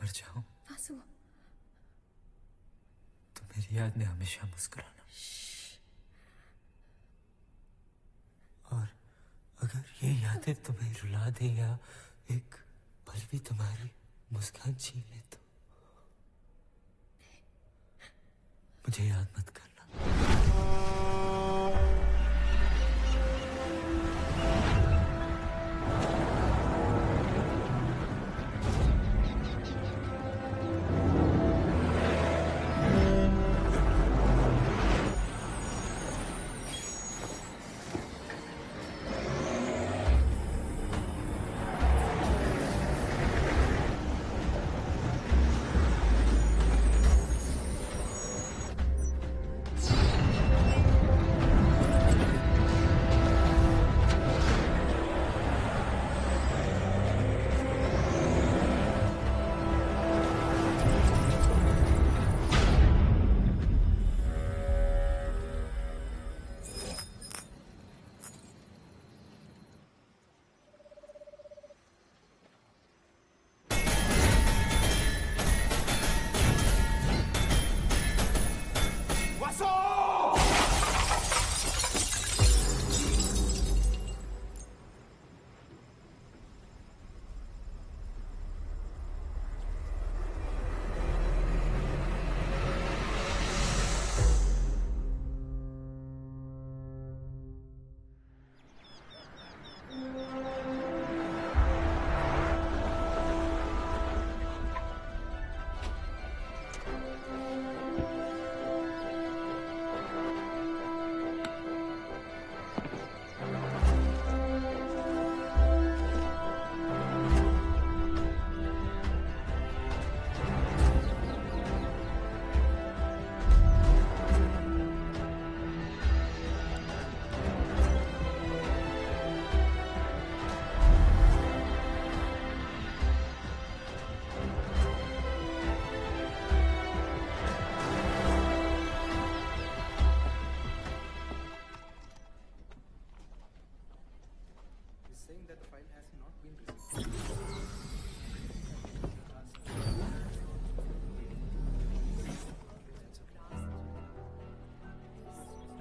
मर जाऊं वासु, तो मेरी याद में हमेशा मुस्कुराना। और अगर ये यादें तुम्हें रुला दे या एक पल भी तुम्हारी मुस्कान छीन ले तो मुझे याद मत करना।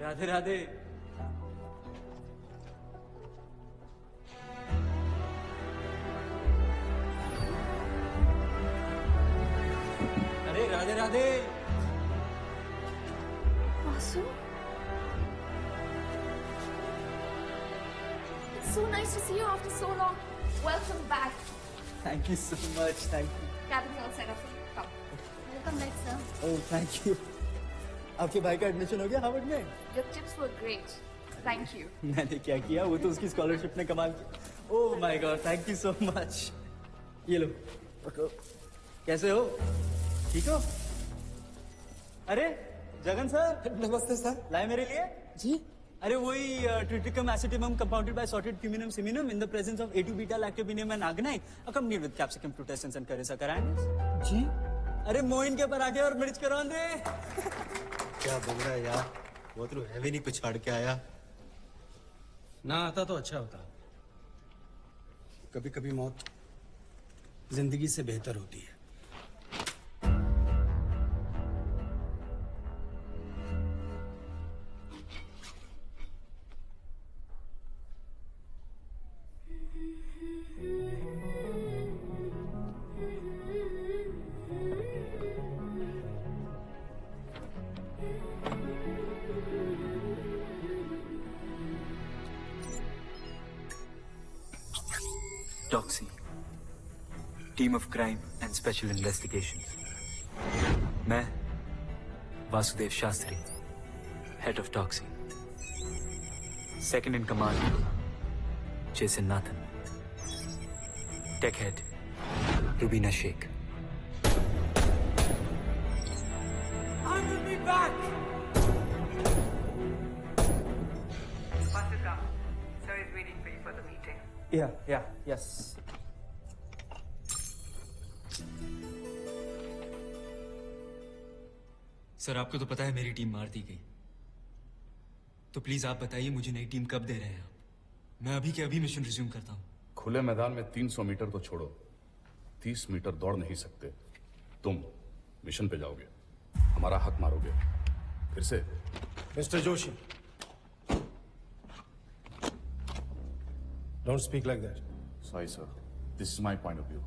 राधे राधे। अरे Radhe Radhe. Vasu, it's so nice to see you after so long. Welcome back. Thank you so much. Thank you. Cabin all set up for you. Come. Welcome back, sir. Oh, thank you. आपके भाई का एडमिशन हो गया Harvard में? Your tips were great. Thank you. मैंने क्या किया, वो तो उसकी स्कॉलरशिप ने कमाल किया। Oh my God, thank you so much. ये लो पकड़ो। कैसे हो? ठीक हो? अरे जगन सर। नमस्ते सर। लाए मेरे लिए? जी। अरे वही triticum aestivum compounded by sorted fuminum siminum in the presence of A2 beta lactobinium and arginine accompanied with capsicum frutescens and karesa karainis. जी। अरे मोइन के पराठे और मिर्च करौंदे। क्या बोल रहा है यार, वो तो हैवी नहीं पिछाड़ के आया। ना आता तो अच्छा होता। कभी कभी मौत जिंदगी से बेहतर होती है। Toxi, team of crime and special investigations. मैं Vasudev Shastri, head of Toxi. Second in command Jason Nathan. Tech head Rubina Sheikh. I will be back. Vasudha, sir is waiting for you for the meeting. Yeah, yes. Sir आपको तो पता है मेरी team मार दी गई, तो please आप बताइए मुझे नई टीम कब दे रहे हैं आप? मैं अभी के अभी मिशन रिज्यूम करता हूँ। खुले मैदान में 300 मीटर तो छोड़ो, 30 मीटर दौड़ नहीं सकते। तुम मिशन पे जाओगे, हमारा हक मारोगे, फिर से। Mister Joshi, don't speak like that. Sorry sir, this is my point of view.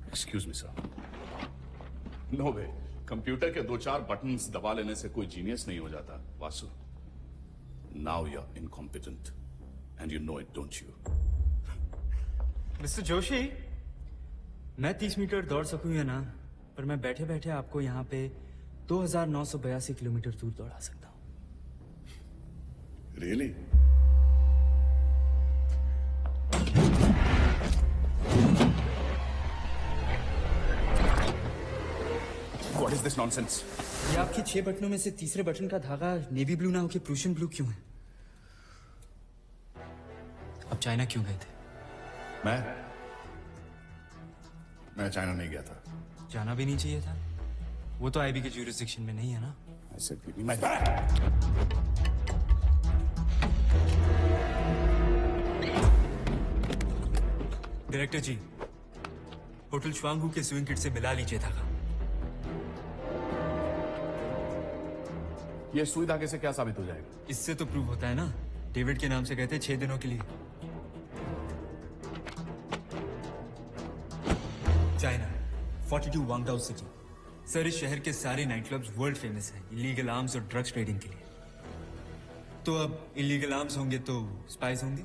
Excuse me sir. No way, computer के 2-4 बटन्स दबा लेने से कोई जीनियस नहीं हो जाता। Vasu, now you are incompetent and you know it, don't you? Mister Joshi, मैं 30 metre दौड़ सकूं या ना, पर मैं बैठे बैठे आपको यहाँ पे 2982 किलोमीटर दूर दौड़ा सकता हूँ। Really? What is this nonsense? ये आपके 6 बटनों में से तीसरे बटन का धागा नेवी ब्लू ना होके प्रूशियन ब्लू क्यों है? अब चाइना क्यों गए थे? मैं चाइना नहीं गया था। जाना भी नहीं चाहिए था, वो तो आईबी के ज्यूरिसडिक्शन में नहीं है ना। I said, give me my bag. Director ji, hotel Shwangu के स्विंग किट से मिला लीजिए धागा। ये सुई धागे से क्या साबित हो जाएगा? इससे तो प्रूव होता है ना, डेविड के नाम से गए थे 6 दिनों के लिए चाइना, 42 वांगडाओ सिटी। सर, इस शहर के सारे नाइट क्लब्स वर्ल्ड फेमस हैं इलीगल आर्म्स और ड्रग्स ट्रेडिंग के लिए। तो अब इलीगल आर्म्स होंगे तो स्पाइस होंगे,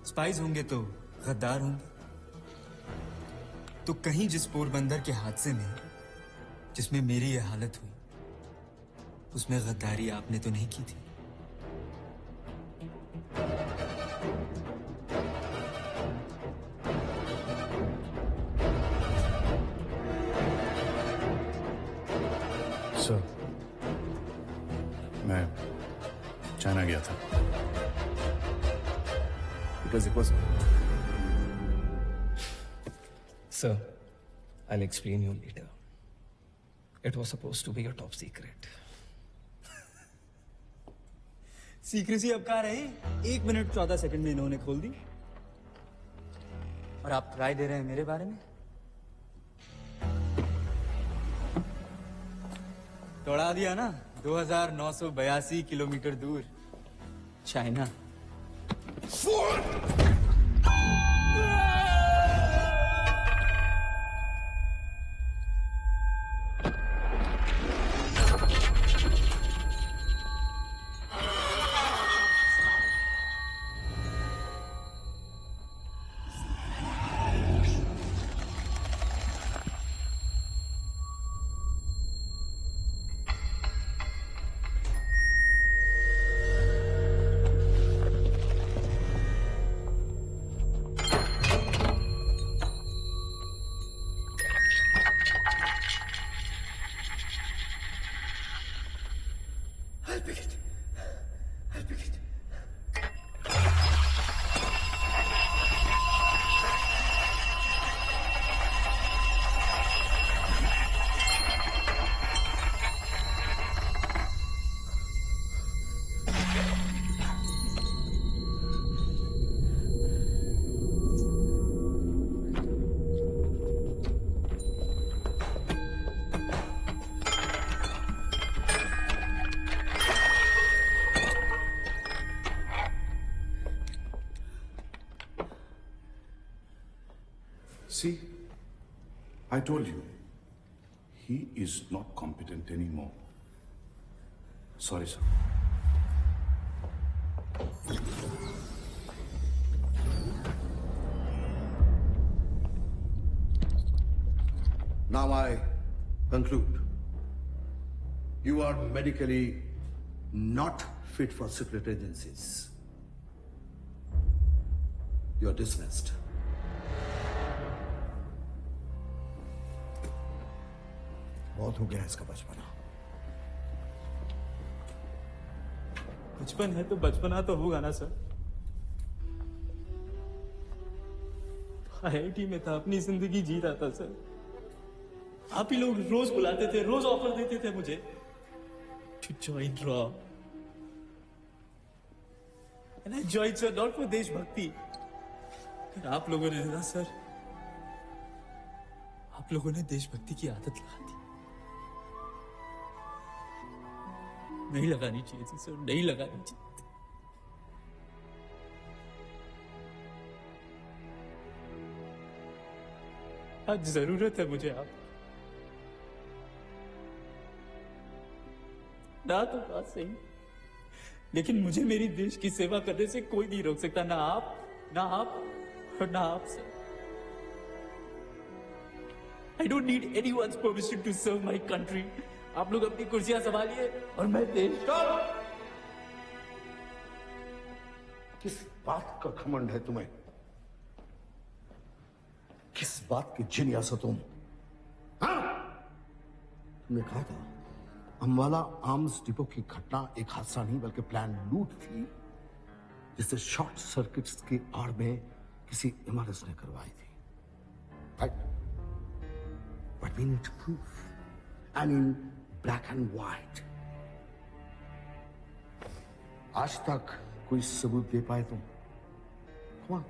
स्पाइस होंगे तो गद्दार होंगे। तो कहीं जिस पोरबंदर के हादसे में जिसमें मेरी यह हालत हुई, उसमें गद्दारी आपने तो नहीं की थी? सर, मैं चाइना गया था because it was. Sir, I'll explain you later. It was supposed to be a top secret. Secrecy अब कहाँ रही? 1 मिनट 14 सेकंड में इन्होंने खोल दी और आप राय दे रहे हैं मेरे बारे में? दौड़ा दिया ना 2982 किलोमीटर दूर China. See, I told you, he is not competent anymore. Sorry, sir. Now I conclude. You are medically not fit for secret agencies. You are dismissed. बहुत हो गया इसका बचपना। बचपन है तो बचपना तो होगा ना सर। आईआईटी में था, अपनी जिंदगी जी रहा था सर। आप ही लोग रोज बुलाते थे, रोज ऑफर देते थे मुझे to join Raw. And I joined sir not for देशभक्ति। फिर आप लोगों ने ना सर, आप लोगों ने देशभक्ति की आदत लगा दी। नहीं लगानी चाहिए थी सर, नहीं लगानी चाहिए। आज जरूरत है मुझे आप ना, तो बात सही, लेकिन मुझे मेरी देश की सेवा करने से कोई नहीं रोक सकता, ना आप और ना आप sir. I don't need anyone's permission to serve my country. आप लोग अपनी कुर्सियां संभालिए और मैं देश। किस बात का घमंड है तुम्हें? किस बात की जीनियस हो तुम? हाँ? तुमने कहा था अंबाला आर्म्स डिपो की घटना एक हादसा नहीं बल्कि प्लान लूट थी, जिससे शॉर्ट सर्किट्स की आड़ में किसी इमारत ने करवाई थी। Right? But we need proof, and in black and white. आज तक कोई सबूत दे पाए तुम? Come on.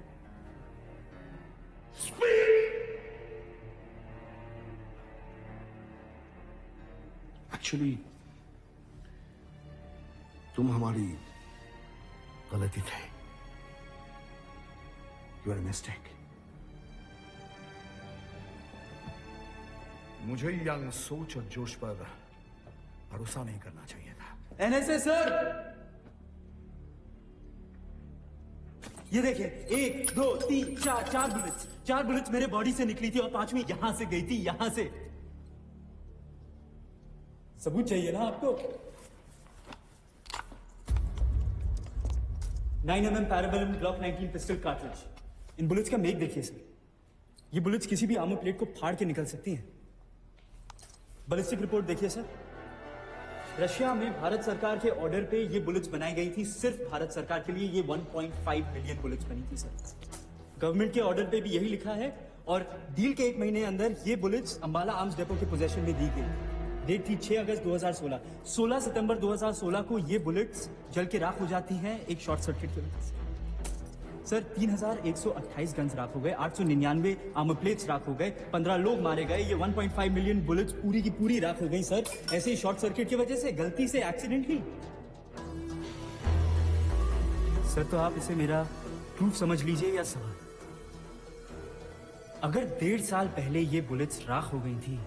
Speak! Actually, तुम हमारी गलती थे। You are a mistake. मुझे यंग सोच और जोश पर भरोसा नहीं करना चाहिए था। एनएसए सर, ये देखिए, 1 2 3 4 चार बुलेट्स मेरे बॉडी से निकली थी और 5वीं यहां से गई थी, यहां से। सबूत चाहिए ना आपको? 9mm parabellum Glock 19 pistol cartridge. इन बुलेट्स का मेक देखिए सर, ये बुलेट्स किसी भी आर्मर प्लेट को फाड़ के निकल सकती हैं। बैलिस्टिक रिपोर्ट देखिए सर, रशिया में भारत सरकार के ऑर्डर पे ये बुलेट्स बनाई गई थी, सिर्फ भारत सरकार के लिए। ये 1.5 मिलियन बुलेट्स बनी थी सर। गवर्नमेंट के ऑर्डर पे भी यही लिखा है, और डील के 1 महीने अंदर ये बुलेट्स अंबाला आर्म्स डेपो के पोजेशन में दी गई। डेट थी 6 अगस्त 2016। 16 सितंबर 2016 को ये बुलेट्स जल के राख हो जाती हैं एक शॉर्ट सर्किट की वजह से। सर 3128 गन्स राख हो गए, 899 आर्मर प्लेट्स राख हो गए, 15 लोग मारे गए। ये 1.5 मिलियन बुलेट्स पूरी की पूरी राख हो गई सर, ऐसे ही शॉर्ट सर्किट की वजह से, गलती से, एक्सीडेंटली। सर तो आप इसे मेरा प्रूफ समझ लीजिए या सवाल। अगर 1.5 साल पहले ये बुलेट्स राख हो गई थी,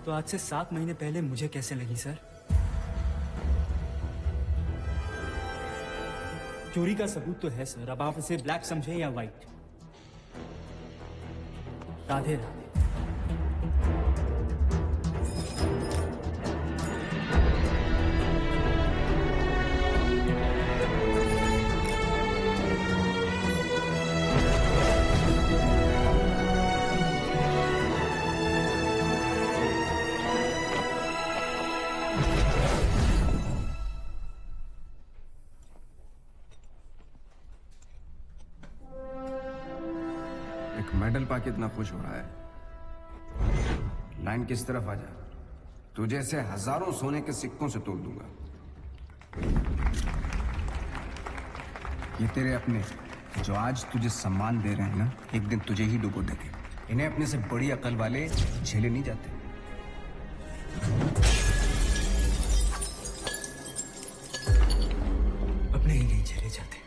तो आज से 7 महीने पहले मुझे कैसे लगी सर? चोरी का सबूत तो है सर, अब आप इसे ब्लैक समझे या व्हाइट। राधे राधे। मेडल पाके इतना खुश हो रहा है, लाइन किस तरफ आ जा, तुझे से हजारों सोने के सिक्कों से तोड़ दूंगा। ये तेरे अपने जो आज तुझे सम्मान दे रहे हैं ना, एक दिन तुझे ही डुबो देंगे। इन्हें अपने से बड़ी अकल वाले झेले नहीं जाते। अपने ही नहीं झेले जाते।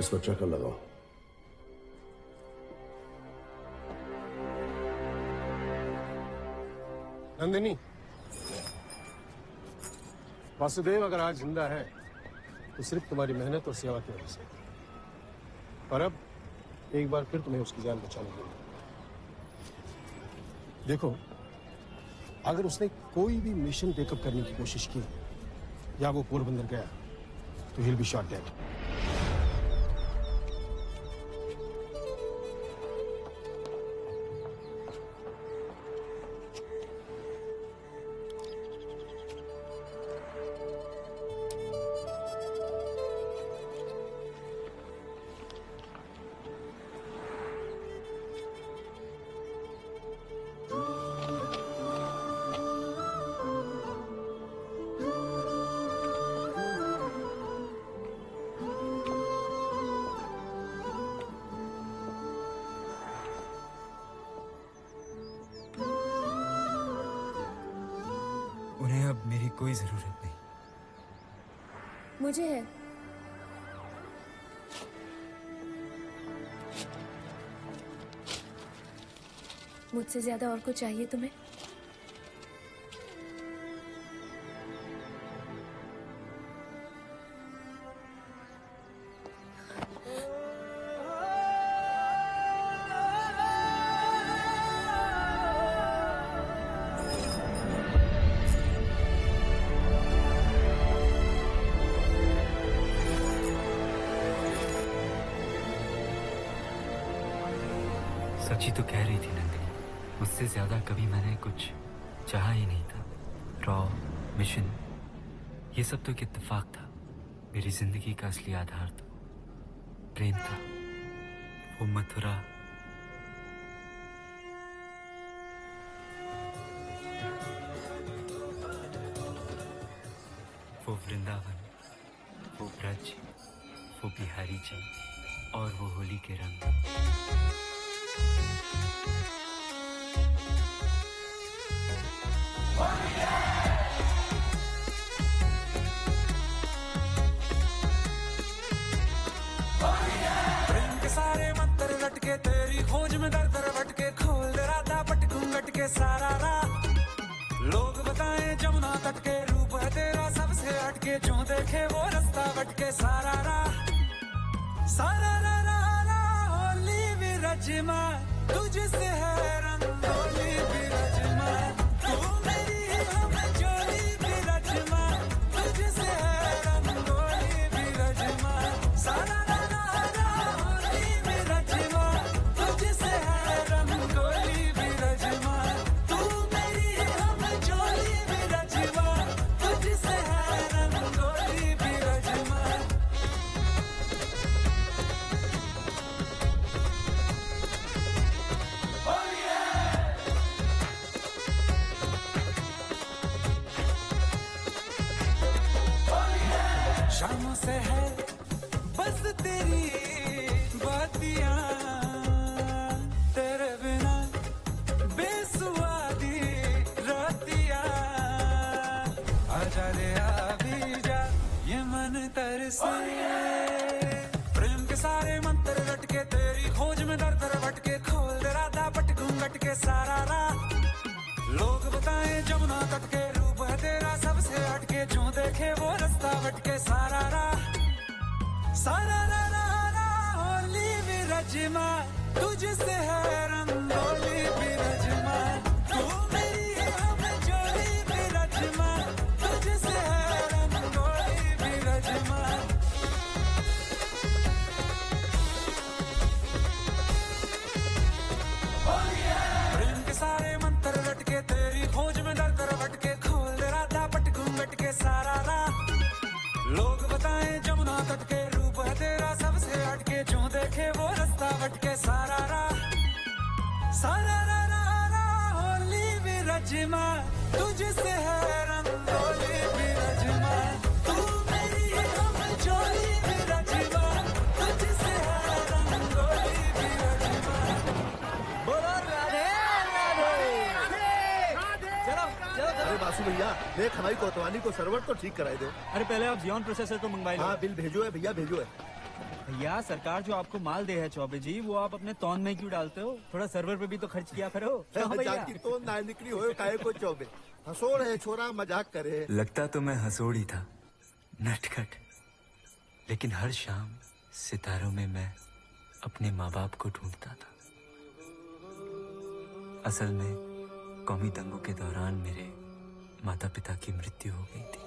इस पर चक्कर लगाओ। नंदिनी, वासुदेव अगर आज जिंदा है तो सिर्फ तुम्हारी मेहनत और सेवा की वजह से, और अब एक बार फिर तुम्हें उसकी जान बचानी होगी। देखो, अगर उसने कोई भी मिशन टेकअप करने की कोशिश की या वो पोरबंदर गया तो he will be shot dead. तुम्हें अब मेरी कोई जरूरत नहीं। मुझे है। मुझसे ज्यादा और कुछ चाहिए तुम्हें? सच्ची तो कह रही थी नंदिनी, मुझसे ज्यादा कभी मैंने कुछ चाहा ही नहीं था। रॉ मिशन ये सब तो एक इत्तेफाक था। मेरी जिंदगी का असली आधार तो प्रेम था। वो मथुरा, वो वृंदावन, वो ब्रज, वो बिहारी जी और वो होली के रंग। प्रेम के सारे मंत्र लटके, तेरी खोज में दर दर भटके, खोल दे राधा पटकूं गटके सारा राह। लोग बताएं जमुना तट के, रूप है तेरा सबसे हटके, जो देखे वो रास्ता भटके सारा राह। सारा रा रा रा होली विरजमा, तुझसे है रंगोली विरजमा, तू मेरी हम जोली विरजमा, तुझसे है रंगोली विरजमा। सारा रा रा रा होली विरजमा, तुझसे है रंगोली विरजमा, तू मेरी हम जोली विरजमा, तुझसे है रंगोली विरजमा। शामों से है बस तेरी बातियां, तेरे बिना बेसुआदी रातियां। आजा रे आ भी जा, ये मन तरसे। प्रेम के सारे मंत्र लटके, तेरी खोज में दर दर भटके, खोल दे राधा पटकूं गटके सारा राह। लोग बताएं जमुना तट के, रूप है तेरा सबसे हटके, जो देखे वो रास्ता भटके सारा राह। सारा रा रा रा होली विरजमा, तुझसे है रंगोली विरजमा, तू मेरी हम जोली विरजमा, तुझसे है रंगोली विरजमा। प्रेम के सारे मंत्र लटके, तेरी खोज में दर दर भटके, खोल दे राधा पटकूं गटके सारा राह। लोग बताएं जमुना तट के, रूप है तेरा सबसे हटके, जो देखे वो रास्ता भटके सारा राह। सारा रा रा रा होली विरजमा, तुझसे है रंगोली विरजमा, तू मेरी हम जोली विरजमा, तुझसे है रंगोली विरजमा। बोलो राधे राधे। चलो चलो अरे बासु भैया, देख हमारी कोतवाली को सर्वर तो ठीक कराई दो। अरे पहले आप जियोन प्रोसेसर को मंगवाई लो। हाँ बिल भेजो है भैया, भेजो है। भैया सरकार जो आपको माल दे है चौबे जी, वो आप अपने तौन में क्यों डालते हो? थोड़ा सर्वर पे भी तो खर्च किया करो। हाँ भैया। जाकी तो ना निकली हो काहे को चौबे, हंसोड़ है छोरा, मजाक करे। लगता तो मैं हंसोड़ ही था, नटखट, लेकिन हर शाम सितारों में मैं अपने माँ बाप को ढूंढता था। असल में कौमी दंगों के दौरान मेरे माता पिता की मृत्यु हो गई थी।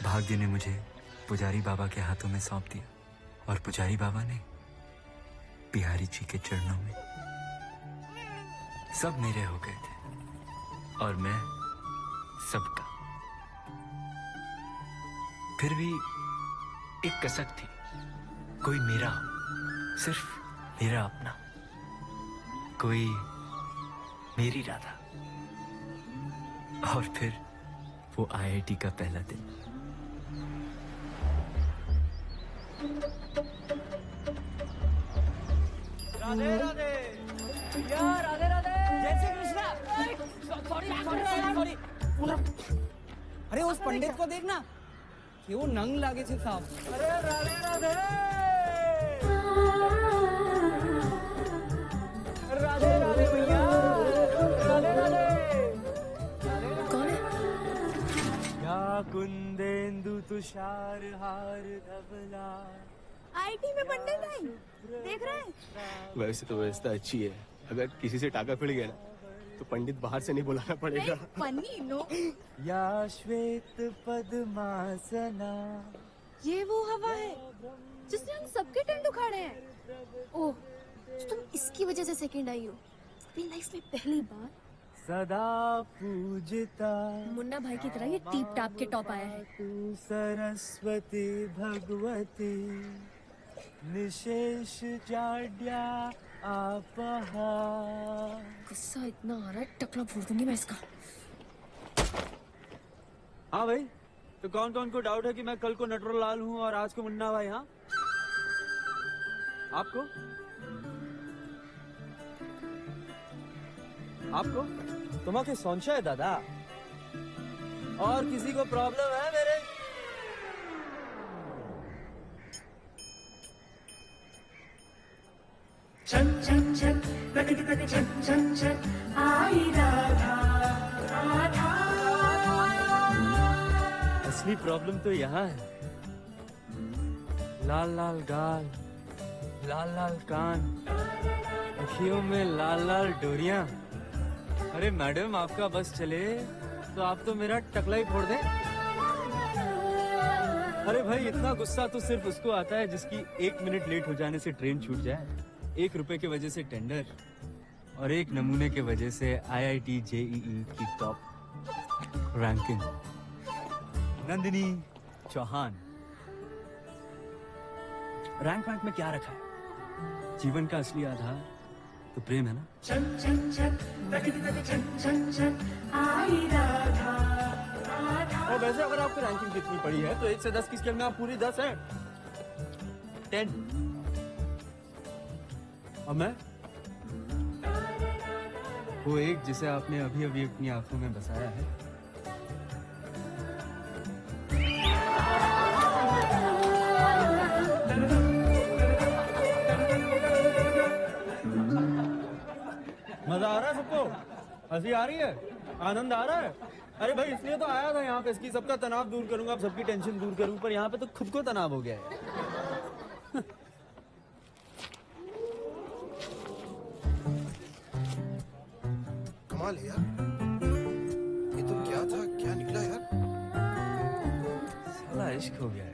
भाग्य ने मुझे पुजारी बाबा के हाथों में सौंप दिया और पुजारी बाबा ने बिहारी जी के चरणों में। सब मेरे हो गए थे और मैं सबका। फिर भी एक कसक थी, कोई मेरा हो, सिर्फ मेरा अपना, कोई मेरी राधा। और फिर वो IIT का पहला दिन। राधे राधे भैया, राधे राधे, जय श्री कृष्णा। सॉरी। अरे उस पंडित को देखना, केवो नंग लागे छे साहब। अरे राधे राधे राधे राधे भैया, राधे राधे। कौन है? या कुंदेंदु तुषार हार धवला। IIT में पंडित है, देख रहे हैं? वैसे तो व्यवस्था अच्छी है, अगर किसी से टाका पड़ गया ना तो पंडित बाहर से नहीं बुलाना पड़ेगा। Funny no. या श्वेत पद्मासना। ये वो हवा है जिसने हम सबके टेंट उखाड़े हैं। ओह, तो तुम इसकी वजह से सेकंड आई हो। अपनी लाइफ में पहली बार। सदा पूजिता मुन्ना भाई की तरह ये टीप टाप के टॉप आया है। तू सरस्वती भगवती निशेष जाड्या आपहा। गुस्सा इतना आ रहा है, टकला फोड़ दूंगी मैं इसका। हाँ भाई, तो कौन कौन को डाउट है कि मैं कल को नटवर लाल हूँ और आज को मुन्ना भाई? हाँ, आपको तुम्हारे संशय दादा? और किसी को प्रॉब्लम है मेरे? छन छन छन प्रकृति प्रति छन छन छन आई राधा राधा। असली प्रॉब्लम तो यहाँ है। लाल लाल गाल, लाल लाल कान, अखियों में लाल लाल डोरियां। अरे मैडम, आपका बस चले तो आप तो मेरा टकला ही फोड़ दें। अरे भाई, इतना गुस्सा तो सिर्फ उसको आता है जिसकी 1 मिनट लेट हो जाने से ट्रेन छूट जाए, 1 रुपए की वजह से टेंडर और 1 नमूने की वजह से IIT JEE की top ranking. Nandini Chauhan. Rank में क्या रखा है? जीवन का असली आधार तो प्रेम है ना। छन छन छन प्रकृति प्रति छन छन छन आई राधा राधा। और वैसे अगर आपको रैंकिंग कितनी पड़ी है तो 1 से 10 की स्केल में आप पूरी 10 है। 10। और मैं वो एक जिसे आपने अभी अभी अपनी आंखों में बसाया है। मजा आ रहा है सबको? हंसी आ रही है? आनंद आ रहा है? अरे भाई, इसलिए तो आया था यहाँ पे, इसकी सबका तनाव दूर करूंगा, अब सबकी टेंशन दूर करूं, पर यहाँ पे तो खुद को तनाव हो गया है। कमाल है यार, ये तो क्या था, क्या निकला यार? साला इश्क हो गया है।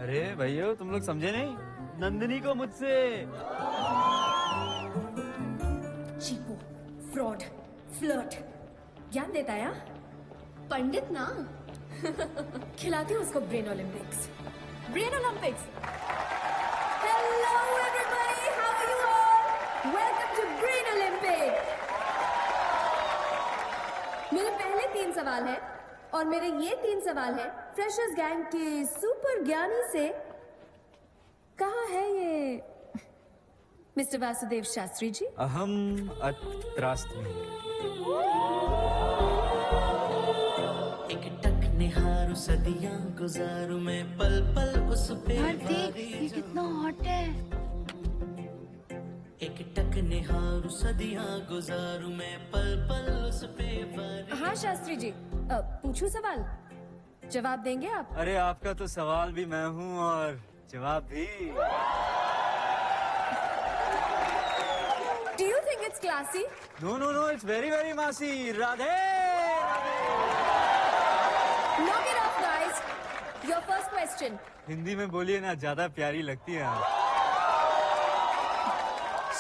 अरे भैया, तुम लोग समझे नहीं? नंदिनी को मुझसे चीपो, फ्रॉड, फ्लर्ट ज्ञान देता है। पंडित ना। खिलाती हूँ उसको brain olympics. Brain olympics. Hello everybody, how are you all? Welcome to brain olympic. मेरे पहले 3 सवाल हैं और मेरे ये 3 सवाल हैं फ्रेशर्स गैंग के सुपर ज्ञानी से। कहाँ है ये मिस्टर वासुदेव शास्त्री जी? अहम अत्रास्मि। एक टक निहारू सदियां गुजारू मैं पल पल उस पे। देख, ये कितना हॉट है। एक टक निहारू सदियां गुजारू मैं पल पल उस पे। हाँ शास्त्री जी, पूछूं सवाल? जवाब देंगे आप? अरे आपका तो सवाल भी मैं हूँ और जवाब भी। Do you think it's classy? No, no, no, it's very, very massy. Radhe! Knock it off, guys. Your first question. Hindi में बोलिए ना, ज्यादा प्यारी लगती है आप।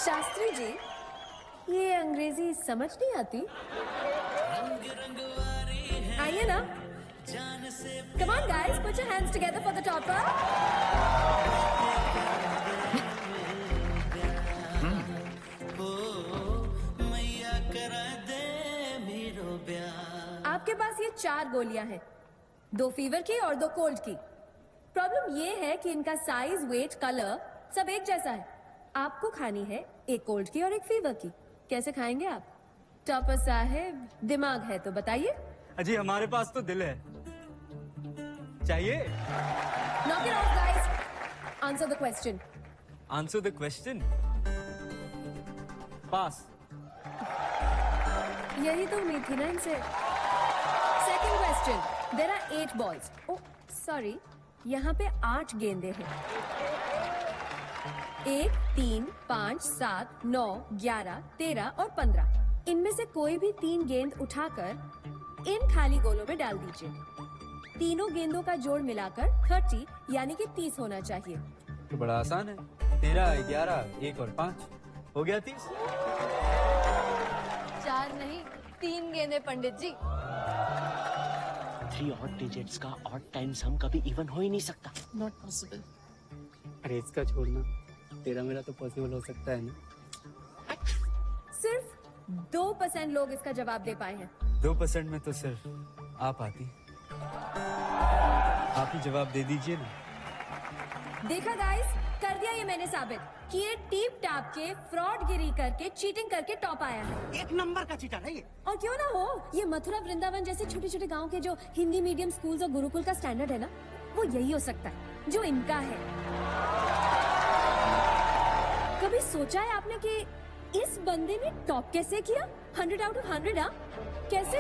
शास्त्री जी, ये अंग्रेजी समझ नहीं आती? आइए ना। Come on, guys, put your hands together for the topper. आपके पास ये 4 गोलियां हैं, 2 फीवर की और 2 कोल्ड की। प्रॉब्लम ये है कि इनका साइज, वेट, कलर सब एक जैसा है। आपको खानी है एक कोल्ड की और एक फीवर की। कैसे खाएंगे आप? टॉपर साहब, दिमाग है तो बताइए। अजी हमारे पास तो दिल है, चाहिए? Knock it off, guys. Answer the question. Answer the question. Pass. यही तो उम्मीद थी ना इनसे। Second question. There are 8 balls. Oh, sorry. यहाँ पे 8 गेंदे हैं। 1, 3, 5, 7, 9, 11, 13 और 15। इनमें से कोई भी 3 गेंद उठाकर इन खाली गोलों में डाल दीजिए। तीनों गेंदों का जोड़ मिलाकर 30 यानी कि 30 होना चाहिए। तो बड़ा आसान है, 13, 11, 1 और 5 हो गया 30। 4 नहीं, 3 गेंदे पंडित जी। 3 ऑड डिजिट्स का ऑड टाइम सम कभी इवन हो ही नहीं सकता। Not possible. अरे इसका छोड़ना, तेरा मेरा तो पॉसिबल हो सकता है ना। सिर्फ 2% लोग इसका जवाब दे पाए हैं। 2% में तो सिर्फ आप आती। आप ही जवाब दे दीजिए ना। देखा गाइस, कर दिया ये मैंने साबित कि ये टीप टाप के फ्रॉड गिरी करके चीटिंग करके टॉप आया है। 1 नंबर का चीटर है ये। और क्यों ना हो, ये मथुरा वृंदावन जैसे छोटे छोटे गांव के जो हिंदी मीडियम स्कूल्स और गुरुकुल का स्टैंडर्ड है ना, वो यही हो सकता है जो इनका है। कभी सोचा है आपने कि इस बंदे ने टॉप कैसे किया? 100 आउट ऑफ 100। हाँ, कैसे?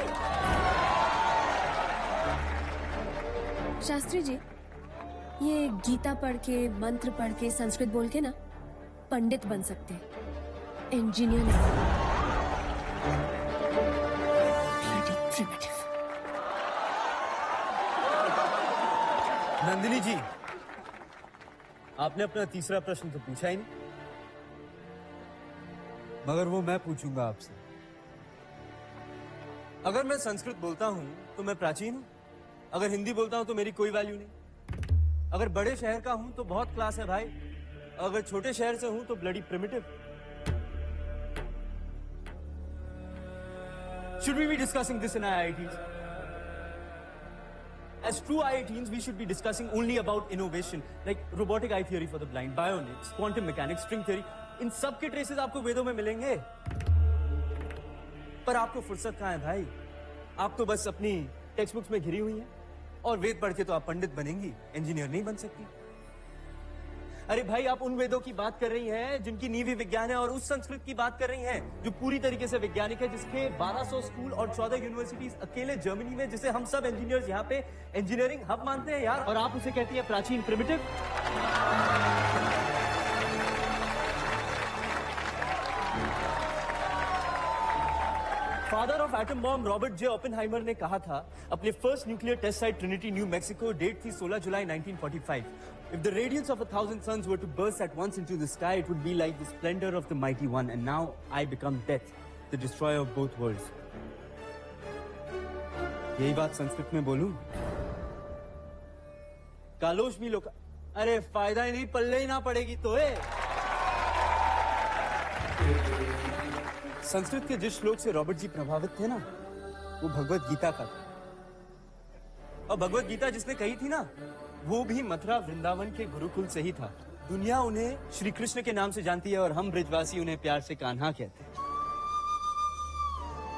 शास्त्री जी, ये गीता पढ़ के, मंत्र पढ़ के, संस्कृत बोल के ना पंडित बन सकते हैं, इंजीनियर नहीं। नंदिनी जी, आपने अपना तीसरा प्रश्न तो पूछा ही नहीं, मगर वो मैं पूछूंगा आपसे। अगर मैं संस्कृत बोलता हूं तो मैं प्राचीन हूं, अगर हिंदी बोलता हूं तो मेरी कोई वैल्यू नहीं, अगर बड़े शहर का हूं तो बहुत क्लास है भाई, अगर छोटे शहर से हूं तो bloody primitive. Should we be discussing this in IITs? As true IITians, we should be discussing only about innovation, like robotic eye theory for the blind, bionics, quantum mechanics, string theory. इन सब के traces आपको वेदों में मिलेंगे, पर आपको फुर्सत कहाँ है भाई? आप तो बस अपनी टेक्स्ट बुक्स में घिरी हुई हैं, और वेद पढ़ के तो आप पंडित बनेंगी, इंजीनियर नहीं बन सकती। अरे भाई, आप उन वेदों की बात कर रही हैं जिनकी नींव ही विज्ञान है, और उस संस्कृत की बात कर रही हैं जो पूरी तरीके से वैज्ञानिक है, जिसके 1200 स्कूल और 14 यूनिवर्सिटीज अकेले जर्मनी में, जिसे हम सब इंजीनियर्स यहाँ पे इंजीनियरिंग हब मानते हैं यार, और आप उसे कहती है प्राचीन, primitive. Father of atom bomb Robert J Oppenheimer ने कहा था अपने first nuclear test site Trinity, New Mexico, date थी 16 जुलाई 1945। If the radiance of 1,000 suns were to burst at once into the sky, it would be like the splendor of the mighty one. And now I become death, the destroyer of both worlds. यही बात संस्कृत में बोलूं? कालोश भी लोग, अरे फायदा ही नहीं, पल्ले ही ना पड़ेगी तो है। संस्कृत के जिस श्लोक से रॉबर्ट जी प्रभावित थे ना, वो भगवत गीता का था, और भगवत गीता जिसने कही थी ना, वो भी मथुरा वृंदावन के गुरुकुल से ही था। दुनिया उन्हें श्री कृष्ण के नाम से जानती है, और हम ब्रिजवासी उन्हें प्यार से कान्हा कहते हैं।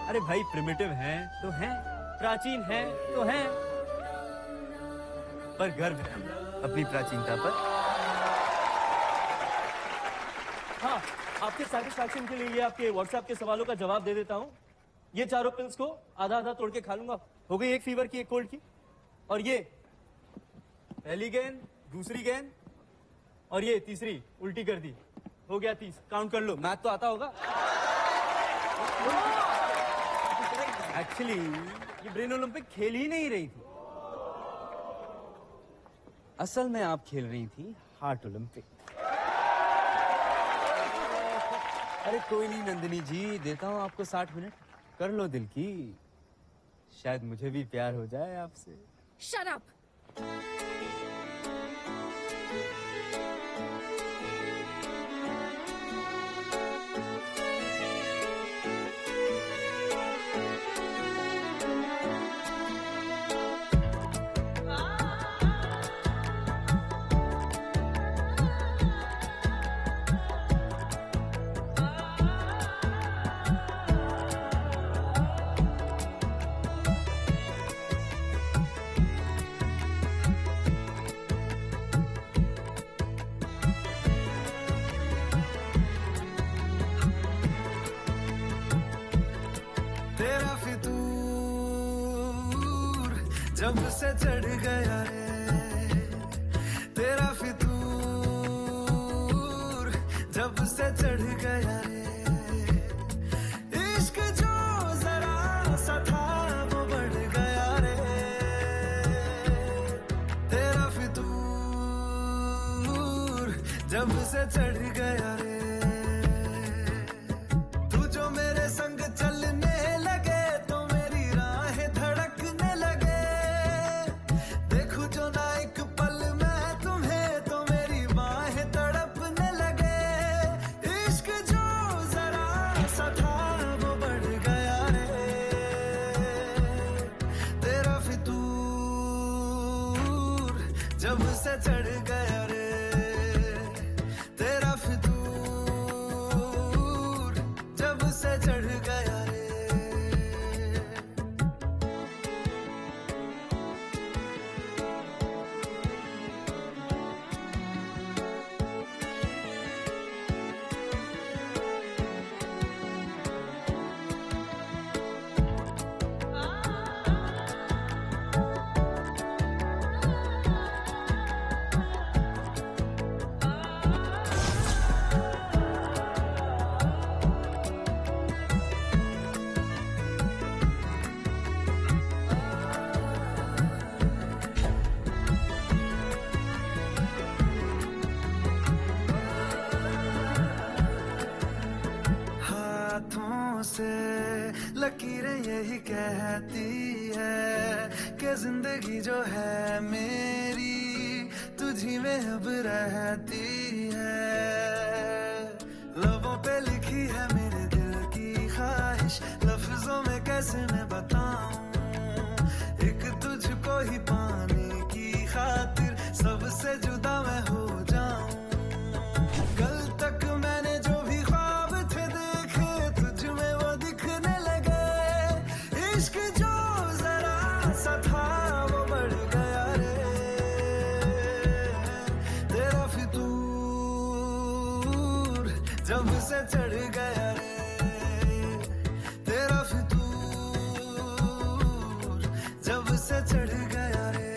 अरे भाई, प्रिमिटिव हैं तो हैं, प्राचीन हैं तो हैं, पर गर्व है अपनी प्राचीनता पर। हाँ, आपके सेटिस्फैक्शन के लिए ये आपके व्हाट्सएप के सवालों का जवाब दे देता हूँ। ये चारों पिल्स को आधा आधा तोड़ के खा लूंगा। हो गई एक फीवर की, एक कोल्ड की, और ये पहली गेंद, दूसरी गेंद, और ये तीसरी उल्टी कर दी, हो गया 30। काउंट कर लो, मैथ तो आता होगा। एक्चुअली ये ब्रेन ओलंपिक खेल ही नहीं रही थी, असल में आप खेल रही थी हार्ट ओलंपिक। अरे कोई नहीं नंदिनी जी, देता हूं आपको 60 मिनट, कर लो दिल की, शायद मुझे भी प्यार हो जाए आपसे। Shut up! जब से चढ़ गया रे तेरा फितूर, जब से चढ़ गया रे इश्क जो जरा सा था वो बढ़ गया रे तेरा फितूर, जब से चढ़ गया रे तू जो मेरे संग चलने लगे तो मेरी राहें धड़कने लगे, देखूं जो ना एक पल मैं तुम्हें तो मेरी बाहें तड़पने लगे, इश्क जो जरा सा था वो बढ़ गया रे तेरा फितूर, जब से चढ़ गया रे तेरा फितूर, जब से चढ़ गया रे। हाथों से लकीरें यही कहती है कि जिंदगी जो है मेरी तुझी में अब रहती है, लबों पे लिखी है मेरे दिल की ख्वाहिश, लफ्जों में कैसे मैं बताऊं, एक तुझको ही पाने की खातिर सबसे जुदा मैं हो जाऊं, कल तक मैंने जो भी ख्वाब थे देखे तुझ में वो दिखने लगे, इश्क जो जरा सा था वो बढ़ गया रे तेरा फितूर, जब से चढ़ गया रे तेरा फितूर, जब से चढ़ गया रे।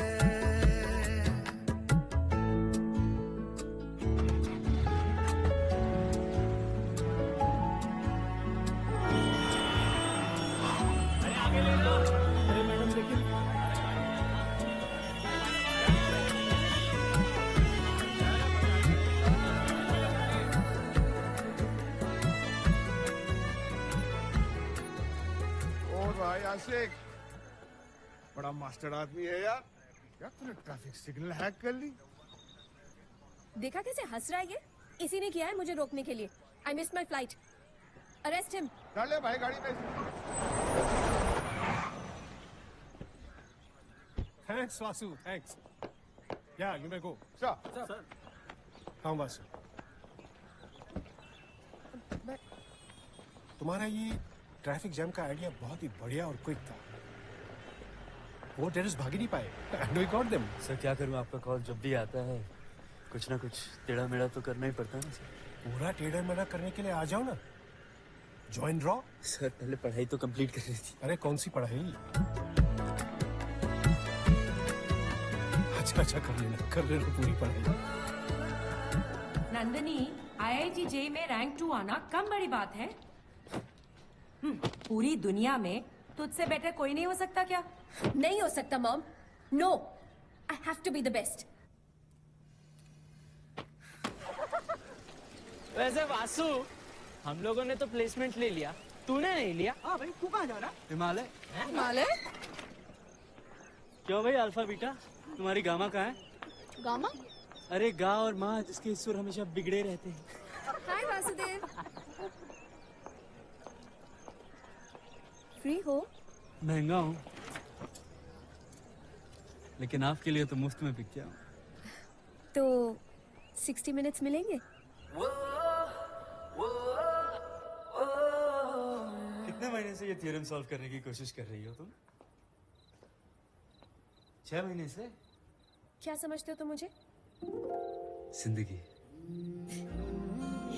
और भाई आशिक बड़ा मास्टर आदमी है यार, क्या तूने ट्रैफिक सिग्नल हैक कर ली? देखा कैसे हंस रहा है ये? इसी ने किया है मुझे रोकने के लिए। I missed my flight. Arrest him. डाल ले भाई गाड़ी में। Thanks Vasu, thanks. या यू मे गो। सर हाँ वासु, तुम्हारा ये ट्रैफिक जैम का आइडिया बहुत ही बढ़िया और क्विक था। वो टेररिस्ट भाग ही नहीं पाए। And we got them. Sir क्या करूं, आपका कॉल जब भी आता है कुछ ना कुछ टेढ़ा मेढ़ा तो करना ही पड़ता है ना सर। पूरा टेढ़ा मेढ़ा करने के लिए आ जाओ ना, ज्वाइन रॉ। सर पहले पढ़ाई तो कंप्लीट कर रही थी। अरे कौन सी पढ़ाई? अच्छा कर लेना पूरी पढ़ाई। नंदनी, IIT JEE में रैंक 2 आना कम बड़ी बात है। पूरी दुनिया में तुझसे बेटर कोई नहीं हो सकता क्या? नहीं हो सकता mom. No, I have to be the best. वैसे वासु, हम लोगों ने तो प्लेसमेंट ले लिया, तूने नहीं लिया। हाँ भाई, तू कहाँ जा रहा? हिमालय। हिमालय? क्यों भाई अल्फा बीटा, तुम्हारी गामा कहाँ है? गामा? अरे गा और माँ जिसके सुर हमेशा बिगड़े रहते हैं। हाय वासुदेव। फ्री हो? महंगा हूँ, लेकिन आपके लिए तो मुफ्त में बिक गया हूँ। तो 60 मिनट्स मिलेंगे? कितने महीने से ये थ्योरम सॉल्व करने की कोशिश कर रही हो तुम? 6 महीने से? क्या समझते हो तुम मुझे? जिंदगी।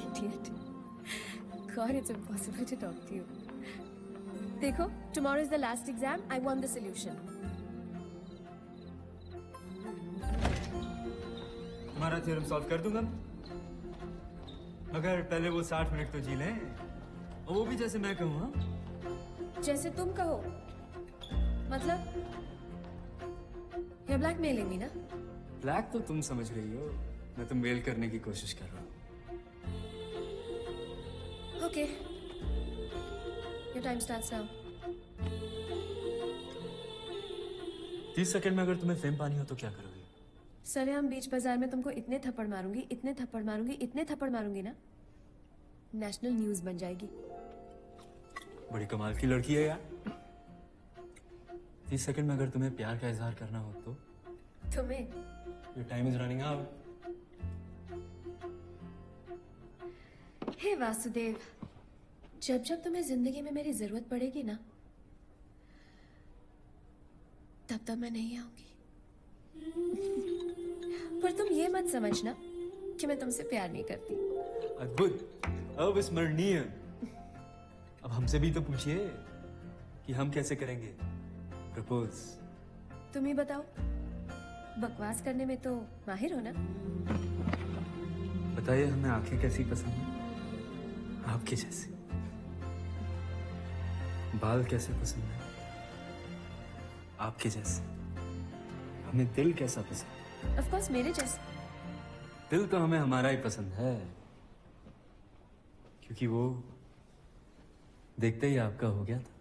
Idiot. God, it's impossible to talk to you. देखो, tomorrow is the last exam. I want the solution. तुम्हारा थ्योरम सॉल्व कर दूंगा मैं, मगर पहले वो 60 मिनट तो जी लें, और वो भी जैसे मैं कहूँ। हाँ, जैसे तुम कहो, मतलब ये ब्लैकमेलिंग नहीं ना? ब्लैक तो तुम समझ रही हो, मैं तो मेल करने की कोशिश कर रहा हूँ। Okay, your time starts now. 30 second में अगर तुम्हें फेम पानी हो तो क्या करोगे? सरेआम बीच बाजार में तुमको इतने थप्पड़ मारूंगी, इतने थप्पड़ मारूंगी, इतने थप्पड़ मारूंगी ना, नेशनल न्यूज बन जाएगी। बड़ी कमाल की लड़की है यार। 30 सेकंड में अगर तुम्हें प्यार का इजहार करना हो तो? तुम्हें? Your time is running out. Hey Vasudev, जब जब तुम्हें जिंदगी में मेरी जरूरत पड़ेगी ना, तब तब मैं नहीं आऊंगी। पर तुम ये मत समझना कि मैं तुमसे प्यार नहीं करती। अद्भुत, अविस्मरणीय। अब हमसे भी तो पूछिए कि हम कैसे करेंगे प्रपोज। तुम ही बताओ, बकवास करने में तो माहिर हो ना? बताइए, हमें आंखें कैसी पसंद है? आपके जैसी। बाल कैसे पसंद है? आपके जैसे। हमें दिल कैसा पसंद है? ऑफ कोर्स मेरे जैसे। दिल तो हमें हमारा ही पसंद है, क्योंकि वो देखते ही आपका हो गया था।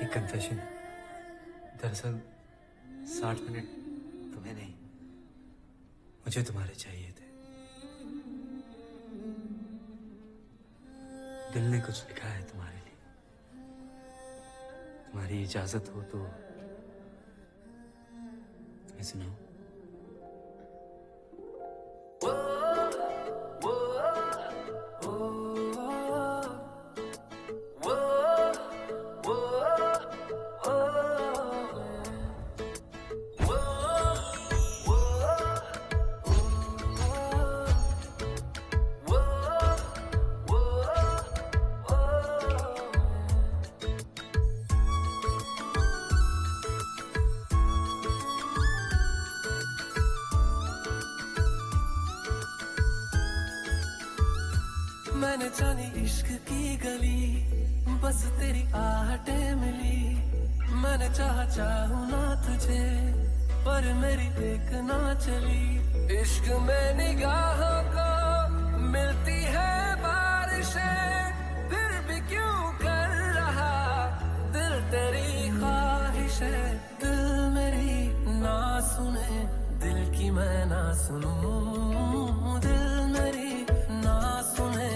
एक कन्फेशन है। दरअसल 60 मिनट तुम्हें नहीं, मुझे तुम्हारे चाहिए थे। दिल ने कुछ लिखा है तुम्हारे लिए। तुम्हारी इजाजत हो तो तुम्हें सुनाओ। मैंने जानी इश्क की गली, बस तेरी आहटें मिली। मैंने चाहूं ना तुझे, पर मेरी एक ना चली। इश्क में निगाहों को मिलती है बारिशें, फिर भी क्यों कर रहा दिल तेरी ख्वाहिश है। दिल मेरी ना सुने, दिल की मैं ना सुनूं। दिल मेरी ना सुने,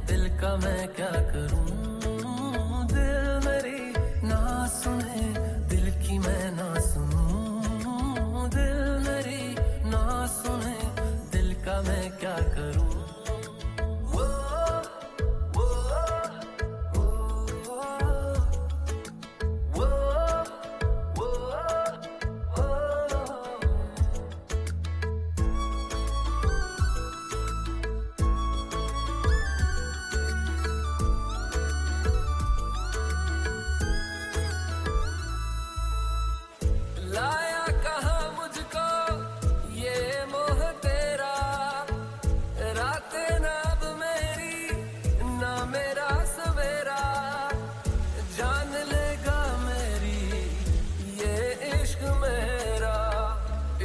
दिल का मैं क्या करूं। दिल मेरी ना सुने, दिल की मैं ना सुनूं। दिल मेरी ना सुने, दिल का मैं क्या करूं। लाया कहाँ मुझको ये मोह तेरा, रातें ना अब मेरी ना मेरा सवेरा। जान लेगा मेरी ये इश्क मेरा।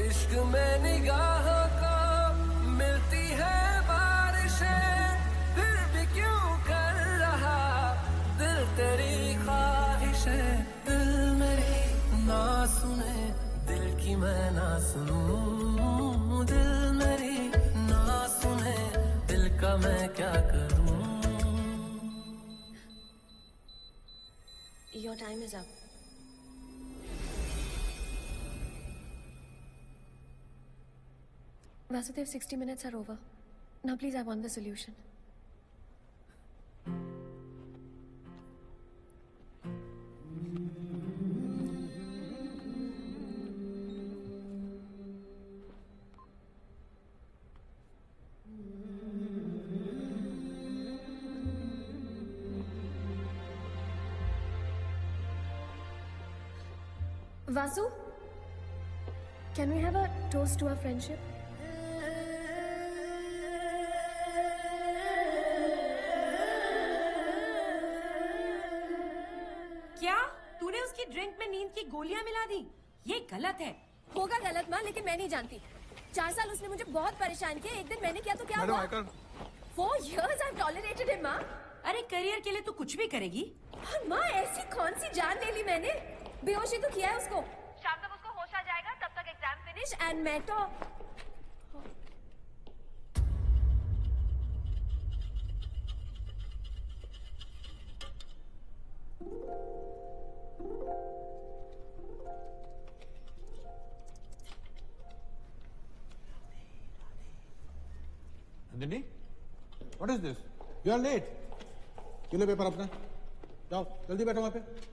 इश्क में निगाहों को मिलती है बारिशें, फिर भी क्यों कर रहा दिल तेरी ख्वाहिश है। दिल मेरी ना सुने, दिल की मैं ना सुनूं। दिल मेरी ना सुने, दिल का मैं क्या करूं। Your time is up. Vasudev, 60 minutes are over. Now please, I want the solution. Vasu, can we have a toast to our friendship? क्या तूने उसकी ड्रिंक में नींद की गोलियां मिला दी? ये गलत है। होगा गलत माँ, लेकिन मैं नहीं जानती। 4 साल उसने मुझे बहुत परेशान किया, एक दिन मैंने किया तो क्या हुआ? 4 years I've tolerated him, माँ। अरे करियर के लिए तू कुछ भी करेगी? और माँ ऐसी कौन सी जान ले ली मैंने? बेहोशी तो किया है उसको। शाम तक उसको होश आ जाएगा, तब तक एग्जाम फिनिश एंड मैं तो Nandini, what is this? You are late. क्यों ले पेपर अपना? जाओ, जल्दी बैठो वहाँ पे।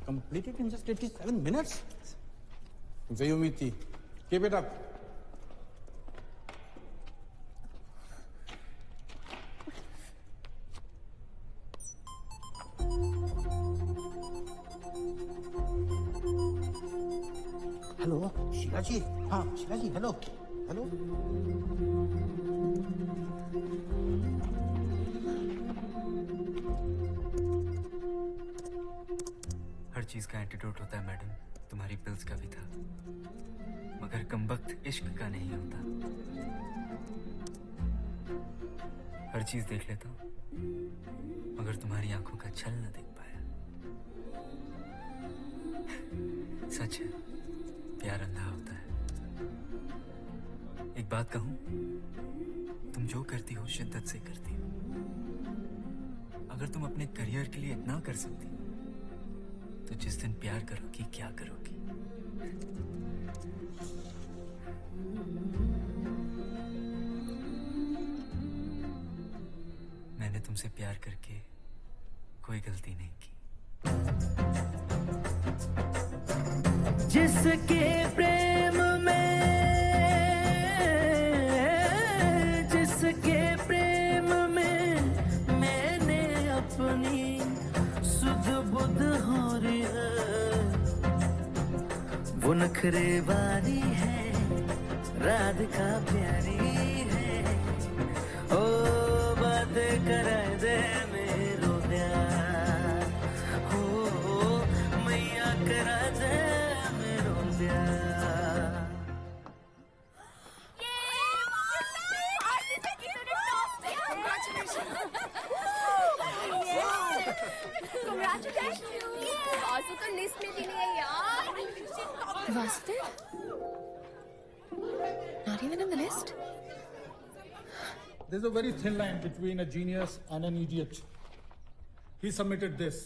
Completed in just 87 minutes? तुमसे ये उम्मीद थी। Keep it up. Hello Sheela ji. हाँ शीला जी, हेलो हेलो। हर चीज का एंटीडोट होता है मैडम, तुम्हारी पिल्स का भी था, मगर कमबख्त इश्क का नहीं होता। हर चीज देख लेता हूँ, मगर तुम्हारी आंखों का छल न देख पाया। सच है, प्यार अंधा होता है। एक बात कहूं, तुम जो करती हो शिद्दत से करती हो। अगर तुम अपने करियर के लिए इतना कर सकती तो जिस दिन प्यार करोगी क्या करोगी? मैंने तुमसे प्यार करके कोई गलती नहीं की। जिसके प्रेम में, जिसके प्रेम में मैंने अपनी सुध बुध हो रही है, वो नखरे वाली है, राधिका प्यारी है। ओ बात करा दे मेरो प्यार, हो मैया करा दे मेरो प्यार। वासु तो लिस्ट में भी नहीं है यार। वास्तव? Not even in the list? There's a very thin line between a genius and an idiot. He submitted this.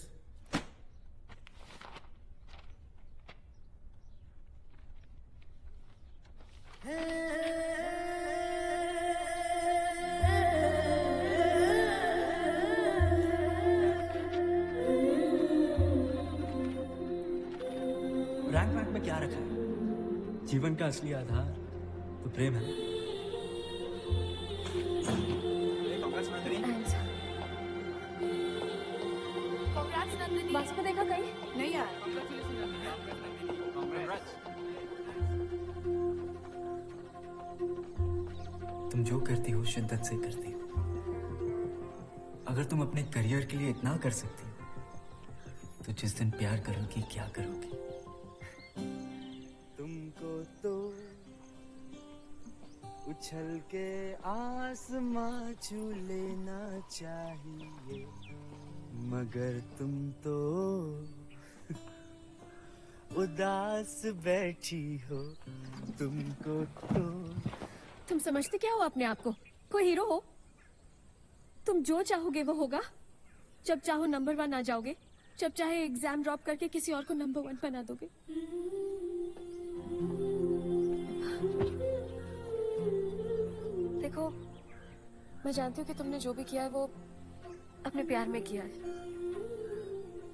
Rank वैंक में क्या रखा है? जीवन का असली आधार तो प्रेम है। वासु को देखा कहीं? नहीं यार। तुम जो करती हो शिद्दत से करती हो। अगर तुम अपने करियर के लिए इतना कर सकती हो तो जिस दिन प्यार करोगी क्या करोगी? तुमको तो उछल के आसमां छू लेना चाहिए, मगर तुम तो उदास बैठी हो, तुमको तो। तुम समझते क्या हो अपने आप को? कोई हीरो हो? तुम जो चाहोगे वो होगा। जब चाहो नंबर 1 आ जाओगे, जब चाहे एग्जाम ड्रॉप करके किसी और को नंबर 1 बना दोगे। देखो, मैं जानती हूँ कि तुमने जो भी किया है वो अपने प्यार में किया है,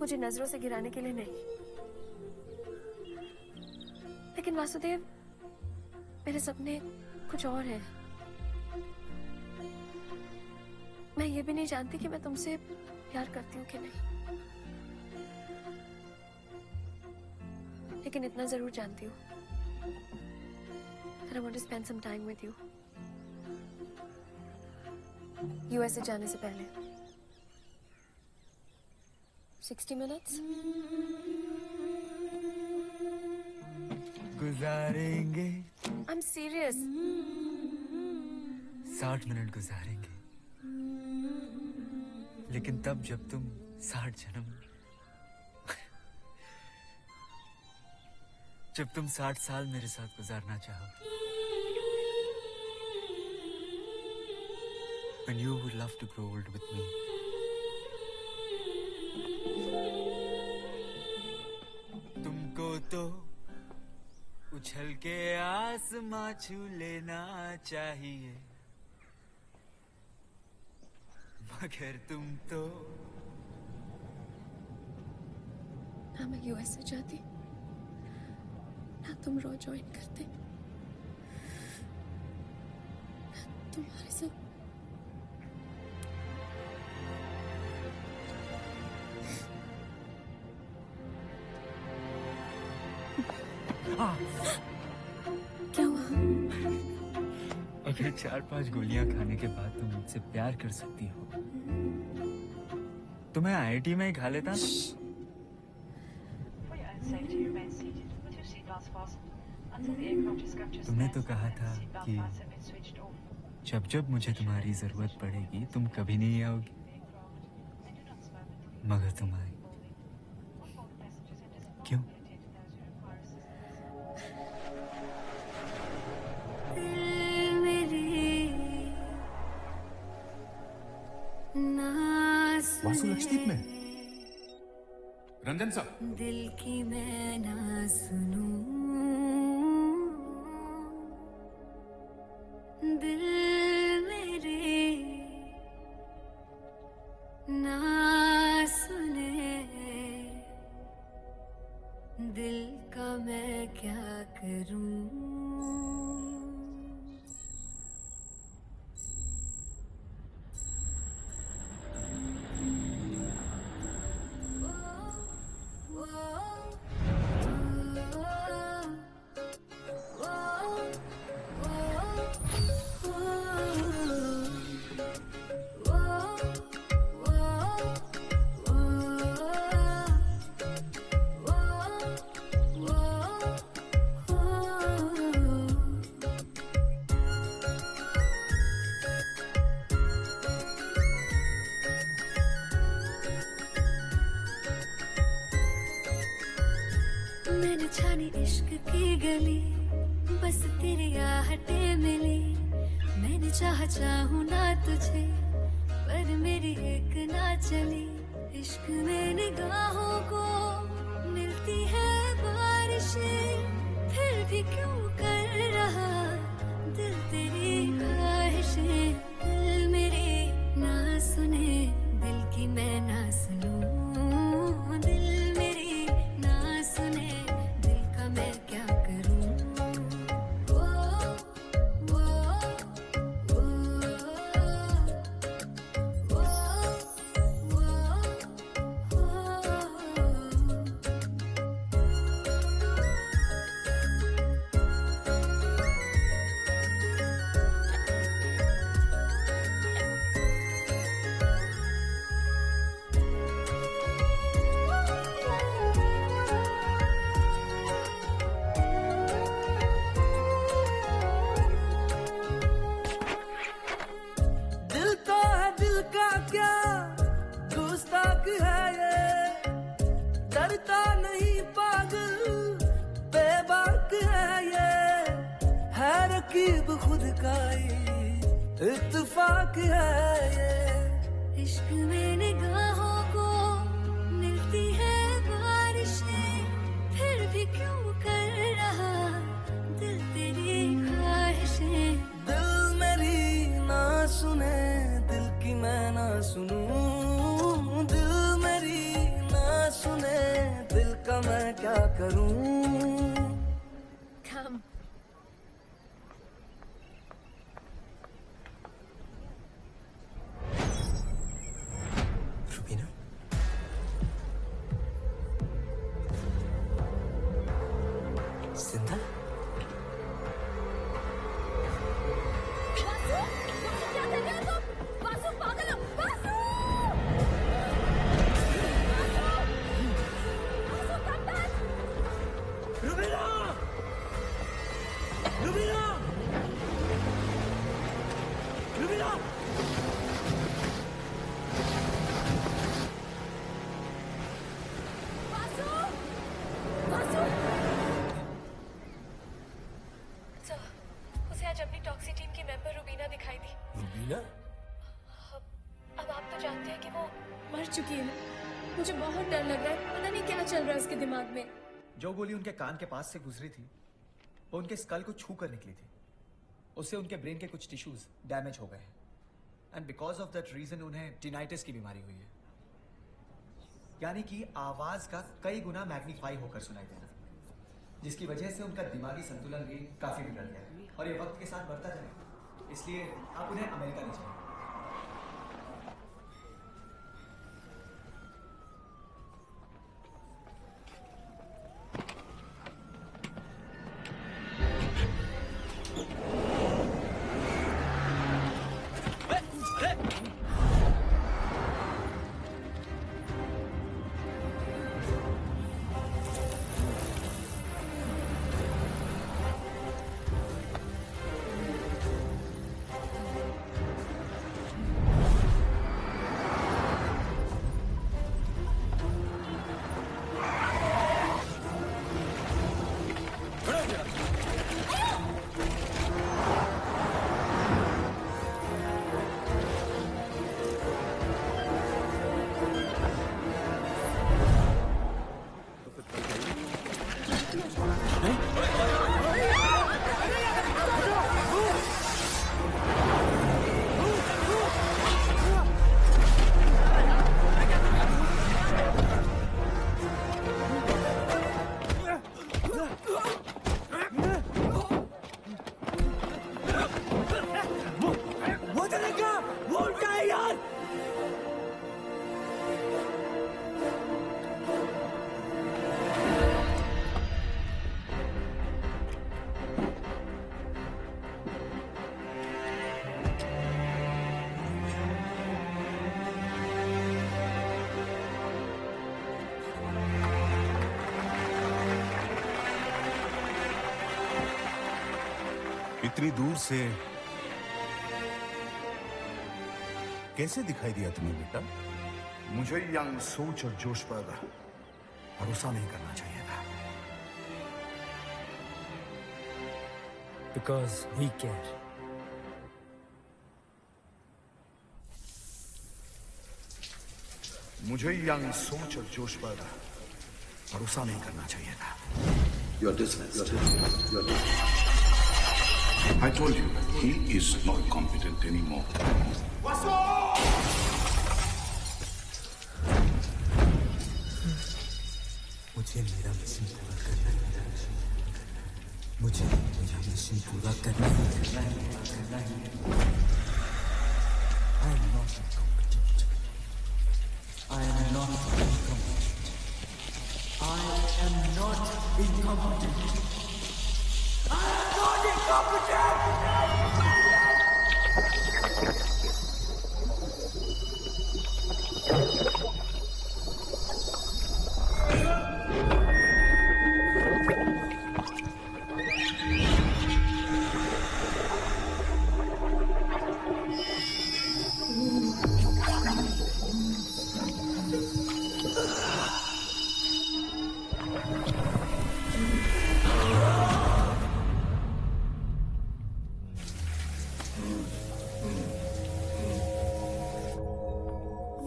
मुझे नजरों से गिराने के लिए नहीं। लेकिन वासुदेव, मेरे सपने कुछ और हैं। मैं ये भी नहीं जानती कि मैं तुमसे प्यार करती हूँ कि नहीं, लेकिन इतना जरूर जानती हूँ that I want to spend some time with you. USA जाने से पहले 60 minutes गुजारेंगे। I'm serious. 60 मिनट गुजारेंगे, लेकिन तब जब तुम 60 जन्म, जब तुम 60 साल मेरे साथ गुजारना चाहो, when you would love to grow old with me. तुमको तो उछल के आसमां छू लेना चाहिए, मगर तुम तो। ना मैं यूएसए जाती, ना तुम रॉ ज्वाइन करते, ना तुम्हारे साथ। क्या हुआ? अगर 4-5 गोलियां खाने के बाद तुम मुझसे प्यार कर सकती हो, तो मैं आईआईटी में ही खा लेता। तुमने तो कहा था कि जब जब मुझे तुम्हारी जरूरत पड़ेगी तुम कभी नहीं आओगी, मगर तुम आई। क्यों? वासु लक्षद्वीप में रंजन साहब, दिल की मैं ना सुनूं, दिल मेरे ना सुने, दिल का मैं क्या करूं। मैंने छानी इश्क की गली, बस तेरी आहटें मिली। मैंने चाहूं ना तुझे, पर मेरी एक ना चली। इश्क में निगाहों को मिलती है बारिशें, फिर भी क्यों कर रहा दिल तेरी ख्वाहिशें। दिल मेरे ना सुने, दिल की मैं ना सुनूं, दिल मेरी ना सुने, दिल का मैं क्या करूं। ओ, ओ, ओ, तरकीब खुद का इत्तेफाक है ये। इश्क में निगाहों को मिलती है बारिशें, फिर भी क्यों कर रहा दिल तेरी ख्वाहिशें। दिल मेरी ना सुने, दिल की मैं ना सुनूं। दिल मेरी ना सुने, दिल का मैं क्या करूं। Come. रुबीना, जिंदा? वासु, क्या कर रहे हो तुम? वासु पागल हो, Vasu! Vasu, come back! Rubina! Rubina! Rubina! Vasu! Vasu! Sir, उसे आज अपनी टॉक्सी टीम की मेंबर रुबीना दिखाई दी। रुबीना? अब आप तो जानते हैं कि वो मर चुकी है। मुझे बहुत डर लग रहा है, पता नहीं क्या चल रहा है उसके दिमाग में। जो गोली उनके कान के पास से गुजरी थी वो उनके स्कल को छू कर निकली थी। उससे उनके ब्रेन के कुछ टिश्यूज डैमेज हो गए हैं and because of that reason उन्हें टिनाइटिस की बीमारी हुई है, यानी कि आवाज का कई गुना मैग्नीफाई होकर सुनाई देना, जिसकी वजह से उनका दिमागी संतुलन भी काफी बिगड़ गया है और ये वक्त के साथ बढ़ता जाएगा। इसलिए आप उन्हें अमेरिका ले जाइए। इतनी दूर से कैसे दिखाई दिया तुम्हें बेटा? मुझे यंग सोच और जोश पर भरोसा नहीं करना चाहिए था। Because we care. मुझे यंग सोच और जोश पर भरोसा नहीं करना चाहिए था। You're dismissed. You're dismissed. I told you, he is not competent anymore. मुझे मेरा मिशन पूरा करना है। मुझे मेरा मिशन पूरा करना है। I am not incompetent. I am not incompetent. I am not incompetent. I am not incompetent!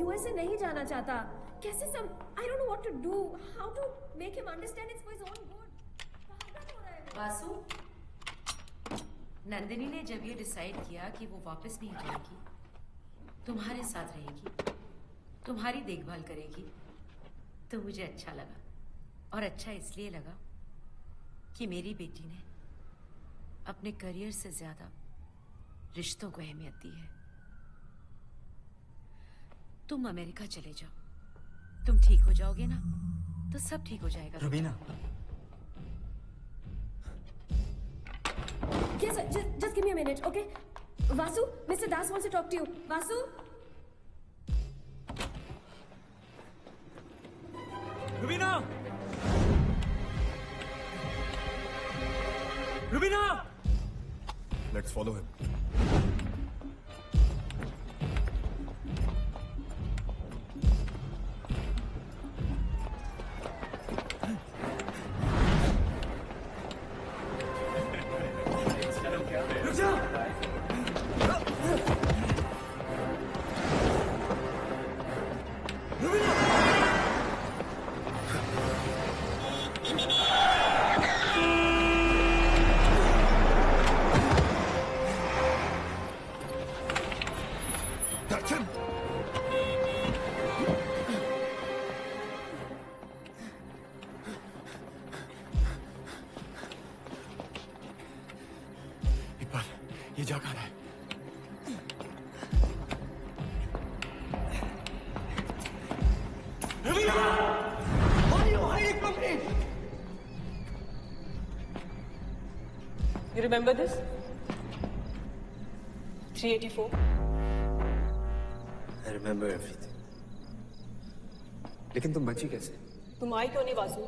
USA नहीं जाना चाहता। कैसे सम I don't know what to do, how to make him understand it's for his own good. पागल हो रहा है वासु, नंदिनी ने जब ये डिसाइड किया कि वो वापस नहीं जाएगी, तुम्हारे साथ रहेगी, तुम्हारी देखभाल करेगी, तो मुझे अच्छा लगा। और अच्छा इसलिए लगा कि मेरी बेटी ने अपने करियर से ज्यादा रिश्तों को अहमियत दी है। तुम अमेरिका चले जाओ, तुम ठीक हो जाओगे ना तो सब ठीक हो जाएगा। Rubina, Yes, just give me a minute, okay? Vasu, Mr. Das wants to talk to you. Vasu? Rubina! Rubina! Let's follow him. ये जा कहाँ है? You remember this? 384. I remember everything. लेकिन तुम बची कैसे? तुम आई क्यों नहीं वासु?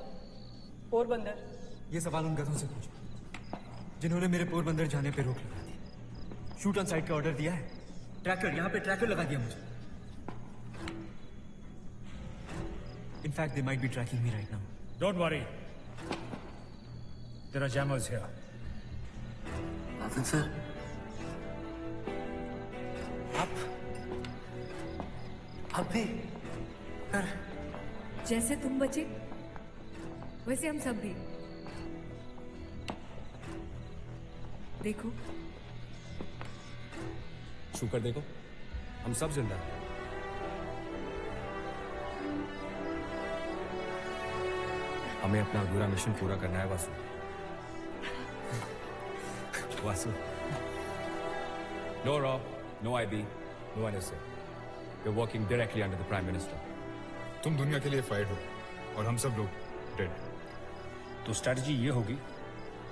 पोरबंदर। ये सवाल उन गधों से पूछो जिन्होंने मेरे पोरबंदर जाने पे रोक लगा दी। शूट ऑन साइट का ऑर्डर दिया है। ट्रैकर, यहाँ पे ट्रैकर लगा दिया मुझे। In fact, they might be tracking me right now. Don't worry. There are jammers here. Nathan sir. आप भी? जैसे तुम बचे वैसे हम सब भी। देखो, छू कर देखो, हम सब जिंदा हैं। हमें अपना अधूरा मिशन पूरा करना है Vasu. Vasu, No Raw, no IB, no NSA. We're working directly under the Prime Minister. तुम दुनिया के लिए फाइट हो और हम सब लोग डेड। तो स्ट्रेटजी ये होगी,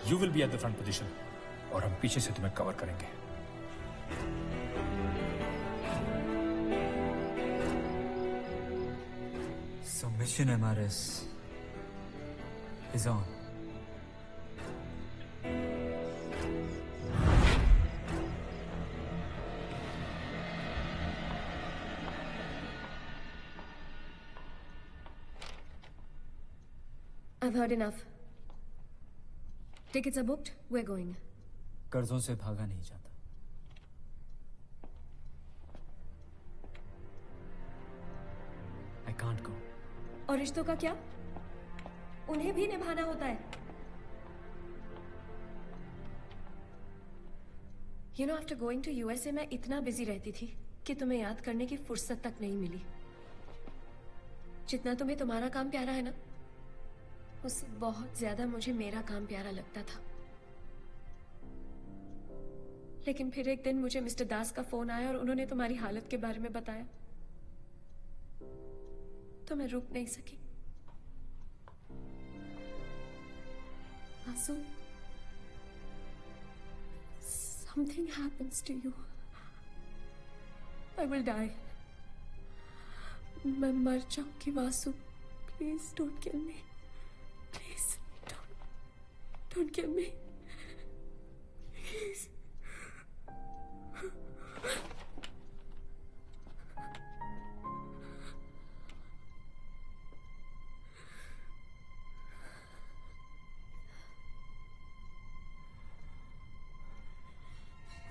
you will be at the front position और हम पीछे से तुम्हें कवर करेंगे। So mission MRS is on. I've heard enough. Tickets are booked. We're going. कर्जों से भागा नहीं जाता। I can't go. और रिश्तों का क्या? उन्हें भी निभाना होता है। You know, after going to USA, मैं इतना बिजी रहती थी कि तुम्हें याद करने की फुर्सत तक नहीं मिली। जितना तुम्हें तुम्हारा काम प्यारा है ना, उससे बहुत ज्यादा मुझे मेरा काम प्यारा लगता था। लेकिन फिर एक दिन मुझे मिस्टर दास का फोन आया और उन्होंने तुम्हारी हालत के बारे में बताया, तो मैं रुक नहीं सकी। आंसू, something happens to you, I will die. मैं मर जाऊंगी Vasu, please don't kill me, please don't kill me, please.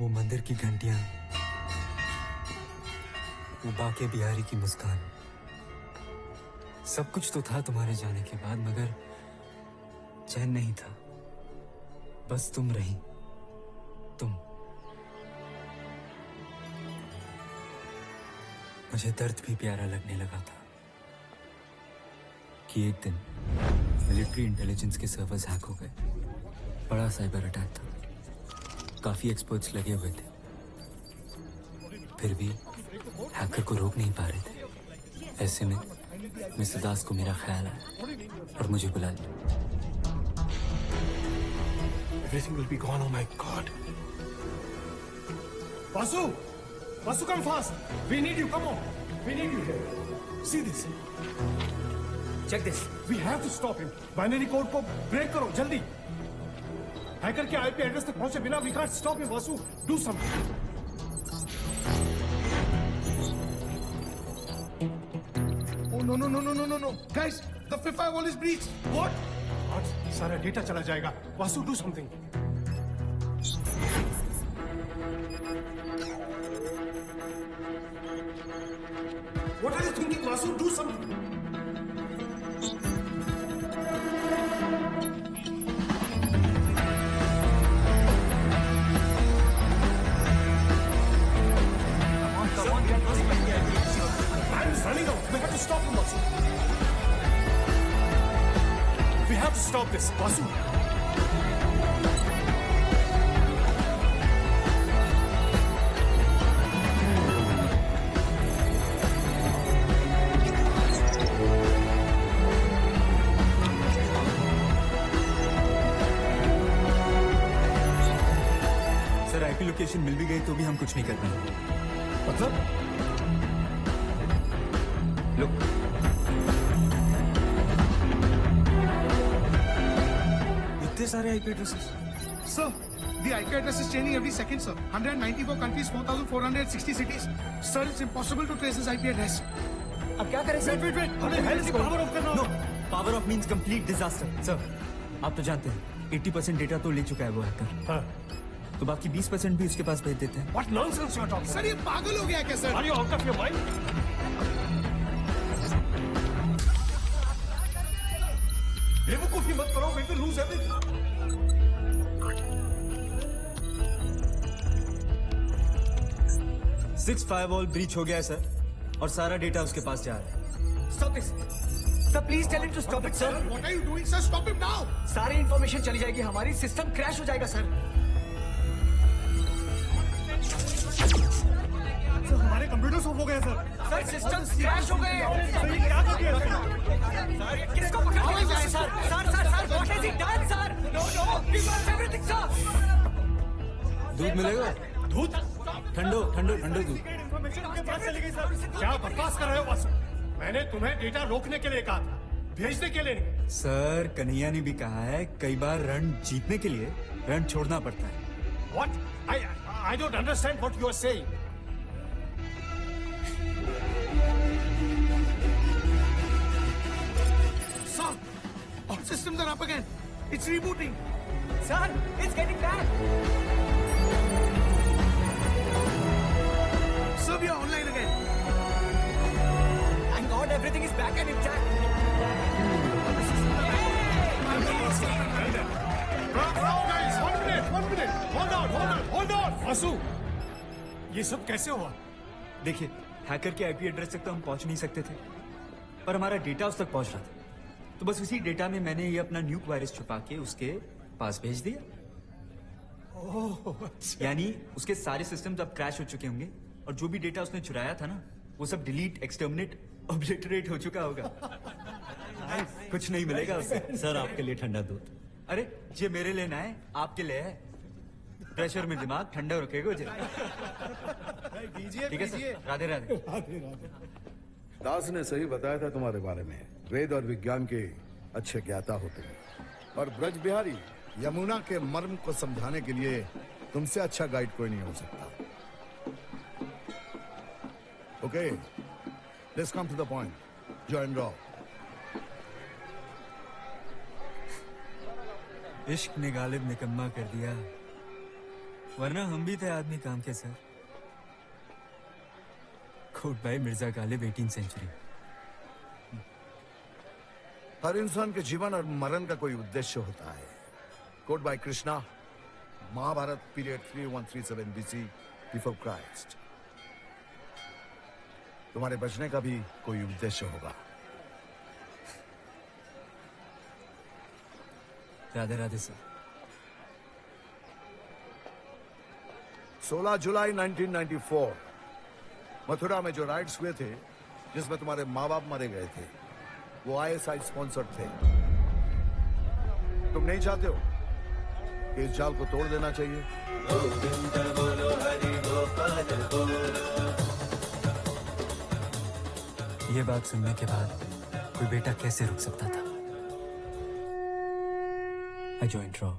वो मंदिर की घंटियां वो बाके बिहारी की मुस्कान, सब कुछ तो था तुम्हारे जाने के बाद, मगर चैन नहीं था। बस तुम रही, तुम। मुझे दर्द भी प्यारा लगने लगा था कि एक दिन मिलिट्री इंटेलिजेंस के सर्वर्स हैक हो गए। बड़ा साइबर अटैक था, काफी एक्सपर्ट्स लगे हुए थे, फिर भी हैकर को रोक नहीं पा रहे थे। ऐसे में मिस्टर दास को मेरा ख्याल आया और मुझे बुला लिया। Everything will be gone. Oh my God. Vasu, Vasu, come fast. We need you. Come on. We need you here. See this. Check this. We have to stop him. Binary code को break करो जल्दी. Hacker के IP address तक पहुंचे बिना we can't stop him. Vasu, do something. Oh no no no no no no no. Guys, the firewall is breached. What? सारा data चला जाएगा। Vasu, do something. What are you thinking, Vasu? Do something. Time is running out. We have to stop him, Vasu. We have to stop this, Vasu. Sir, IP location मिल भी गई तो भी हम कुछ नहीं कर पाएंगे। मतलब? Look. इतने सारे IP addresses. Sir, the IP address is changing every second, sir. 194 countries, 4,460 cities. Sir, it's impossible to trace his IP address. अब क्या करें सर? Wait. हमें हेल्थ को पावर ऑफ करना होगा. No, power of means complete disaster. Sir, आप तो जानते हैं 80% डेटा तो ले चुका है वो हैकर। हाँ. तो बाकी 20% भी उसके पास भेज देते हैं। What nonsense you are talking? Sir, ये पागल हो गया क्या sir? Are you out of your mind? बेवकूफी मत करो, we will lose everything. Six firewall breach हो गया है सर, और सारा डेटा उसके पास जा रहा है। Stop this. Sir, please tell him to stop it, sir. What are you doing, sir? Stop him now. सारी इंफॉर्मेशन चली जाएगी, हमारी सिस्टम क्रैश हो जाएगा सर। सर, हमारे कंप्यूटर्स ऑफ हो गए सर। सर, सिस्टम क्रैश हो गए। सर, ये क्या कर दिया सर? सर, किसको पकड़ के जाए sir? Sir, what has he done, sir? No, we lost everything, sir. दूध मिलेगा? दूध? ठंडो दूध। क्या बकवास कर रहे हो वासु? मैंने तुम्हें डेटा रोकने के लिए कहा था, भेजने के लिए नहीं। सर, कन्हैया ने भी कहा है कई बार रन जीतने के लिए रन छोड़ना पड़ता है। What? I don't understand what you are saying. Sir, our systems are up again. It's rebooting. Sir, it's getting bad. Sir, we are online again. Thank God everything is back and intact. Guys, 1 minute. Hold on. Vasu, ये सब कैसे हुआ? देखिए, hacker के IP address तक तो हम पहुंच नहीं सकते थे, पर हमारा डेटा उस तक पहुंच रहा था। तो बस उसी डेटा में मैंने ये अपना न्यूक वायरस छुपा के उसके पास भेज दिया। यानी उसके सारे सिस्टम्स अब क्रैश हो चुके होंगे, और जो भी डेटा उसने चुराया था ना, वो सब डिलीट, एक्सटर्मिनेट, ऑब्लिटरेट हो चुका होगा। कुछ नहीं मिलेगा उससे। सर, आपके लिए ठंडा दूध। अरे, ये मेरे लिए ना है, आपके लिए है। प्रेशर में दिमाग ठंडा रखेगा मुझे। ठीक है सर, राधे राधे। दास ने सही बताया था तुम्हारे बारे में। वेद और विज्ञान के अच्छे ज्ञाता होते हैं, और ब्रज बिहारी यमुना के मर्म को समझाने के लिए तुमसे अच्छा गाइड कोई नहीं हो सकता। Okay, let's come to the point. Join रॉ। इश्क ने गालिब निकम्मा कर दिया, वरना हम भी थे आदमी काम के sir. Quote by Mirza Ghalib 18th century. हर इंसान के जीवन और मरण का कोई उद्देश्य होता है। Quote by Krishna, Mahabharata period 3137 BC before Christ. तुम्हारे बचने का भी कोई उद्देश्य होगा। राधे राधे सर। 16 जुलाई 1994 मथुरा में जो राइट्स हुए थे, जिसमें तुम्हारे माँ बाप मारे गए थे, वो ISI स्पॉन्सर्ड थे। तुम नहीं चाहते हो कि इस जाल को तोड़ देना चाहिए? ये बात सुनने के बाद कोई बेटा कैसे रुक सकता था? I joined Raw.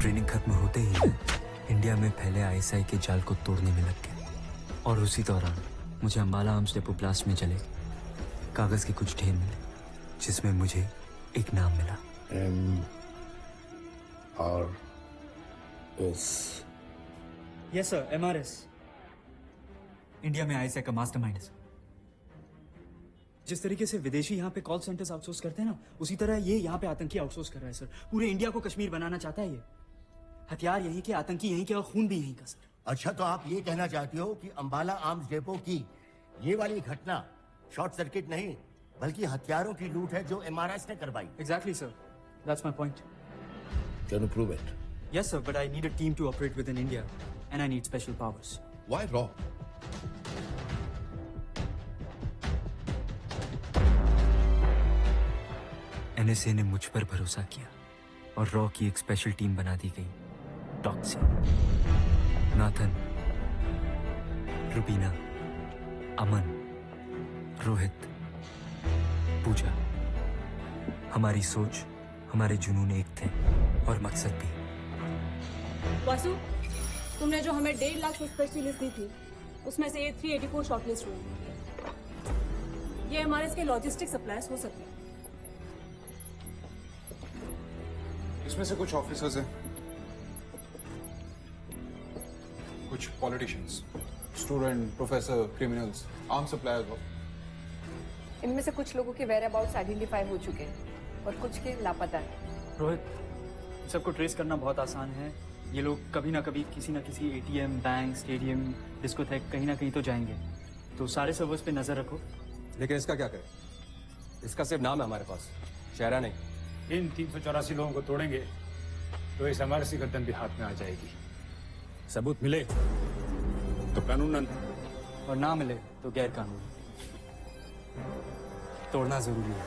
ट्रेनिंग खत्म होते ही मैं इंडिया में फैले ISI के जाल को तोड़ने में लग गया। और उसी दौरान मुझे अंबाला आर्म्स डेपो ब्लास्ट में चले कागज के कुछ ढेर मिले, जिसमें मुझे एक नाम मिला। MRS। Yes sir, MRS। India में ISI का मास्टरमाइंड है। जिस तरीके से विदेशी यहाँ पे कॉल सेंटर्स आउटसोर्स करते हैं ना, उसी तरह ये यहाँ पे आतंकी आउटसोर्स कर रहा है सर। पूरे इंडिया को कश्मीर बनाना चाहता है ये। हथियार यहीं के, आतंकी यहीं के और खून भी यहीं का सर। अच्छा, तो आप ये कहना चाहते हो कि अंबाला आर्म्स डेपो की ये वाली घटना शॉर्ट सर्किट नहीं बल्कि हथियारों की लूट है जो MRS ने करवाई? Exactly sir, that's my point. Can you prove it? Yes sir, but I need a team to operate within India and I need special powers. Why Raw? NSA ने मुझ पर भरोसा किया और रॉ की एक स्पेशल टीम बना दी गई। टॉक्सी, नाथन, रुबीना, अमन, रोहित, पूजा। हमारी सोच, हमारे जुनून एक थे और मकसद भी। वासु, तुमने जो हमें 1.5 लाख सस्पेक्ट लिस्ट दी थी, उसमें से ये 384 शॉर्टलिस्ट हुए। ये MRS के लॉजिस्टिक सप्लायर्स हो सकते हैं। इसमें से कुछ ऑफिसर्स हैं, कुछ politicians, student, professor, criminals, arm suppliers. इनमें से कुछ लोगों के वेयर अबाउट्स आइडेंटिफाई हो चुके हैं और कुछ के लापता हैं। रोहित, सबको ट्रेस करना बहुत आसान है। ये लोग कभी ना कभी किसी ना किसी ATM, बैंक, स्टेडियम, डिस्कोथेक कहीं ना कहीं तो जाएंगे। तो सारे सर्वर्स पे नजर रखो। लेकिन इसका क्या करें? इसका सिर्फ नाम है हमारे पास, चेहरा नहीं। इन 384 लोगों को तोड़ेंगे तो इस MRS की गर्दन भी हाथ में आ जाएगी। सबूत मिले तो कानूनन, और ना मिले तो गैर कानूनी। तोड़ना जरूरी है।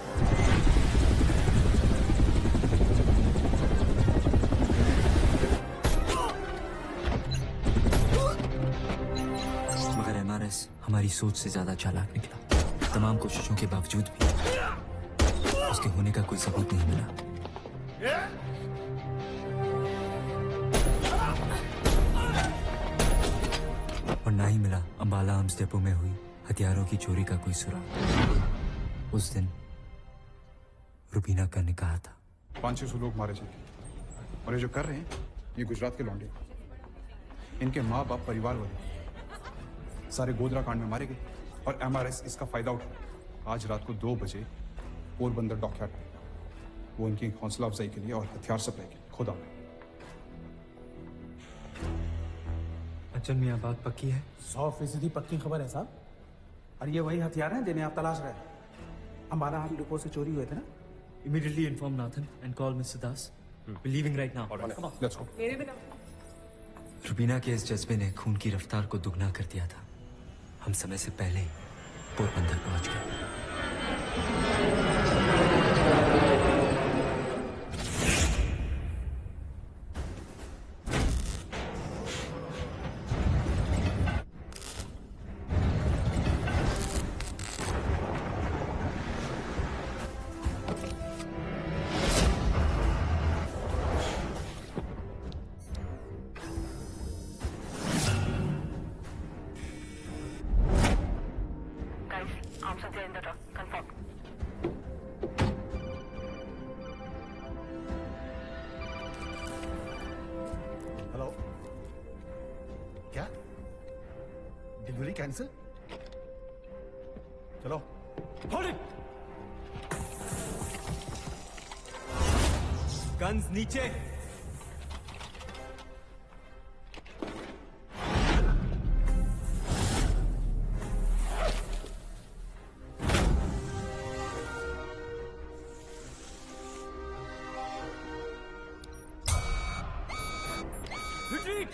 मगर MRS हमारी सोच से ज्यादा चालाक निकला। तमाम कोशिशों के बावजूद भी उसके होने का कोई सबूत नहीं मिला। और ना ही मिला अंबाला आर्म्स डेपो में हुई हथियारों की चोरी का कोई सुराग। उस दिन रुबीना का निकाह था। 500 लोग मारे जाएंगे और ये जो कर रहे हैं ये गुजरात के लौंडे, इनके माँ बाप, परिवार वाले सारे गोधरा कांड में मारे गए और MRS इसका फायदा उठा। आज रात को 2 बजे पोरबंदर डॉकयार्ड में वो इनकी हौसला अफजाई के लिए और हथियार सप्लाई के लिए खुद आ गए। अचल मियाँ, बात पक्की है? 100% पक्की खबर है साहब। और ये वही हथियार हैं जिन्हें आप तलाश रहे हैं। हमारा आर्म डिपो से चोरी हुए थे ना। Immediately inform Nathan and call Mr. Das. We're leaving right now. Come on. Let's go. मेरे बिना रुबीना के इस जज्बे ने खून की रफ्तार को दुगना कर दिया था। हम समय से पहले ही पोरबंदर पहुंच गए। Guys, arms are there in the truck. Confirm. Surgery cancel? चलो। Hold it! गन्स नीचे। Retreat!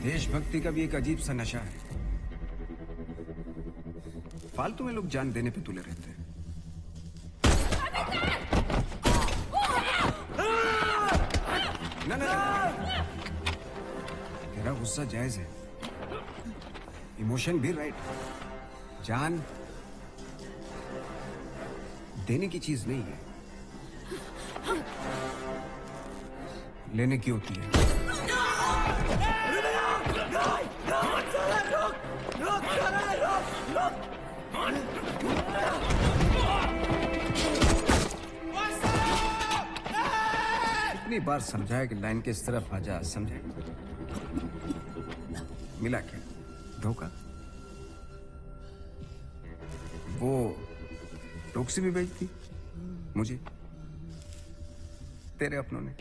देशभक्ति का भी एक अजीब सा नशा है। फालतू में लोग जान देने पे तुले रहते हैं। ना ना तेरा गुस्सा जायज है, इमोशन भी राइट। जान देने की चीज नहीं है, लेने की होती है। कितनी बार समझाया कि लाइन के इस तरफ आजा, समझे? मिला क्या? धोखा। वो टोक्सी भी भेजती मुझे तेरे अपनों ने।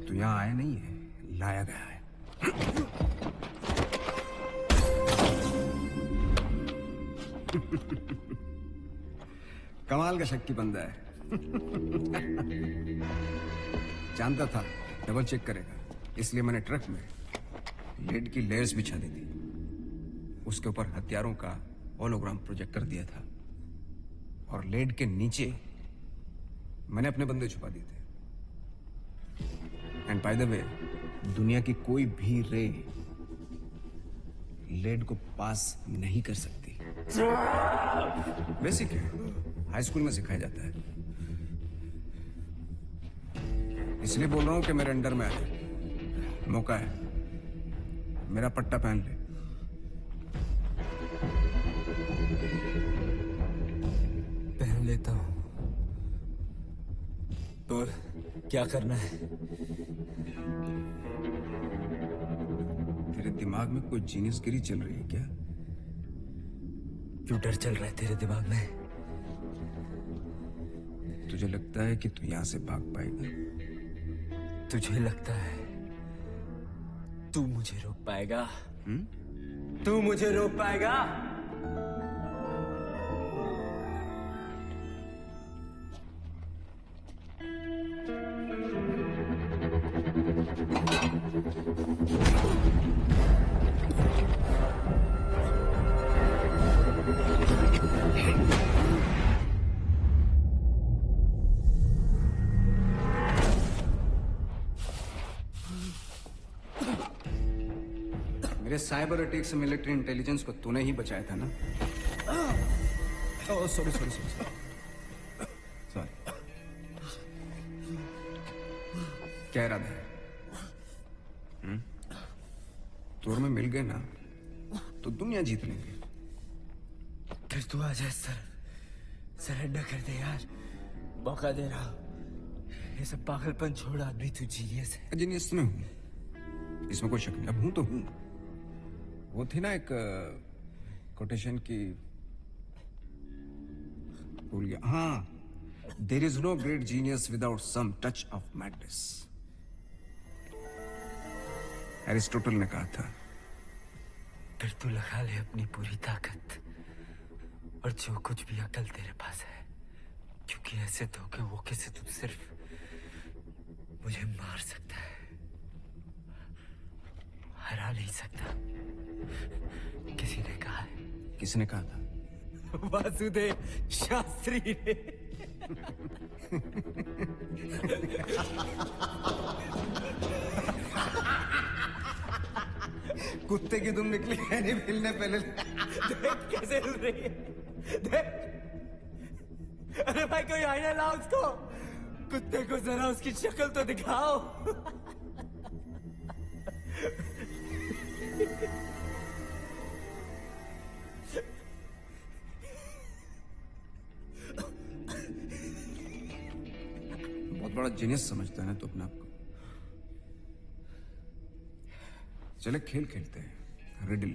तो यहां आया नहीं है, लाया गया है। कमाल का शक्की बंदा है। जानता था डबल चेक करेगा, इसलिए मैंने ट्रक में लेड की लेयर्स बिछा दी थी। उसके ऊपर हथियारों का होलोग्राम प्रोजेक्टर दिया था और लेड के नीचे मैंने अपने बंदे छुपा दिए थे। एंड बाय द वे, दुनिया की कोई भी रे लेड को पास नहीं कर सकती। बेसिक है, हाई स्कूल में सिखाया जाता है। इसलिए बोल रहा हूं कि मेरे अंडर में आ जाए। मौका है, मेरा पट्टा पहन ले। पहन लेता हूं, पर क्या करना है? तेरे दिमाग में कोई जीनियसगिरी चल रही है क्या? क्यों डर चल रहा है तेरे दिमाग में? तुझे लगता है कि तू यहां से भाग पाएगा? तुझे लगता है तू मुझे रोक पाएगा? तू मुझे रोक पाएगा? मेरे साइबर अटैक से मिलिट्री इंटेलिजेंस को तूने ही बचाया था ना? Oh sorry sorry sorry sorry. क्या इरादा है? तोर में मिल गए ना तो दुनिया जीत लेंगे। फिर तू आ जाए सर, सरेंडर कर दे यार, मौका दे रहा। ये सब पागलपन छोड़, आदमी तू जीनियस है। जीनियस में हूं, इसमें कोई शक नहीं। अब हूं तो हूं। वो थी ना एक कोटेशन की, भूल गया। हाँ, there is no great genius without some touch of madness, Aristotle ने कहा था। फिर तू लगा ले अपनी पूरी ताकत और जो कुछ भी अकल तेरे पास है, क्योंकि ऐसे धोखे वोखे से तू सिर्फ मुझे मार सकता है, हरा नहीं सकता। किसी ने कहा है। किसने कहा था? वासुदेव शास्त्री ने। कुत्ते की दुम निकली है नहीं हिलने पहले। देख कैसे हिल रही है, देख। अरे भाई कोई आईना लाओ उसको, कुत्ते को जरा उसकी शक्ल तो दिखाओ। बहुत बड़ा जीनियस समझता है ना तू अपने आप को। चले खेल खेलते हैं, रिडल।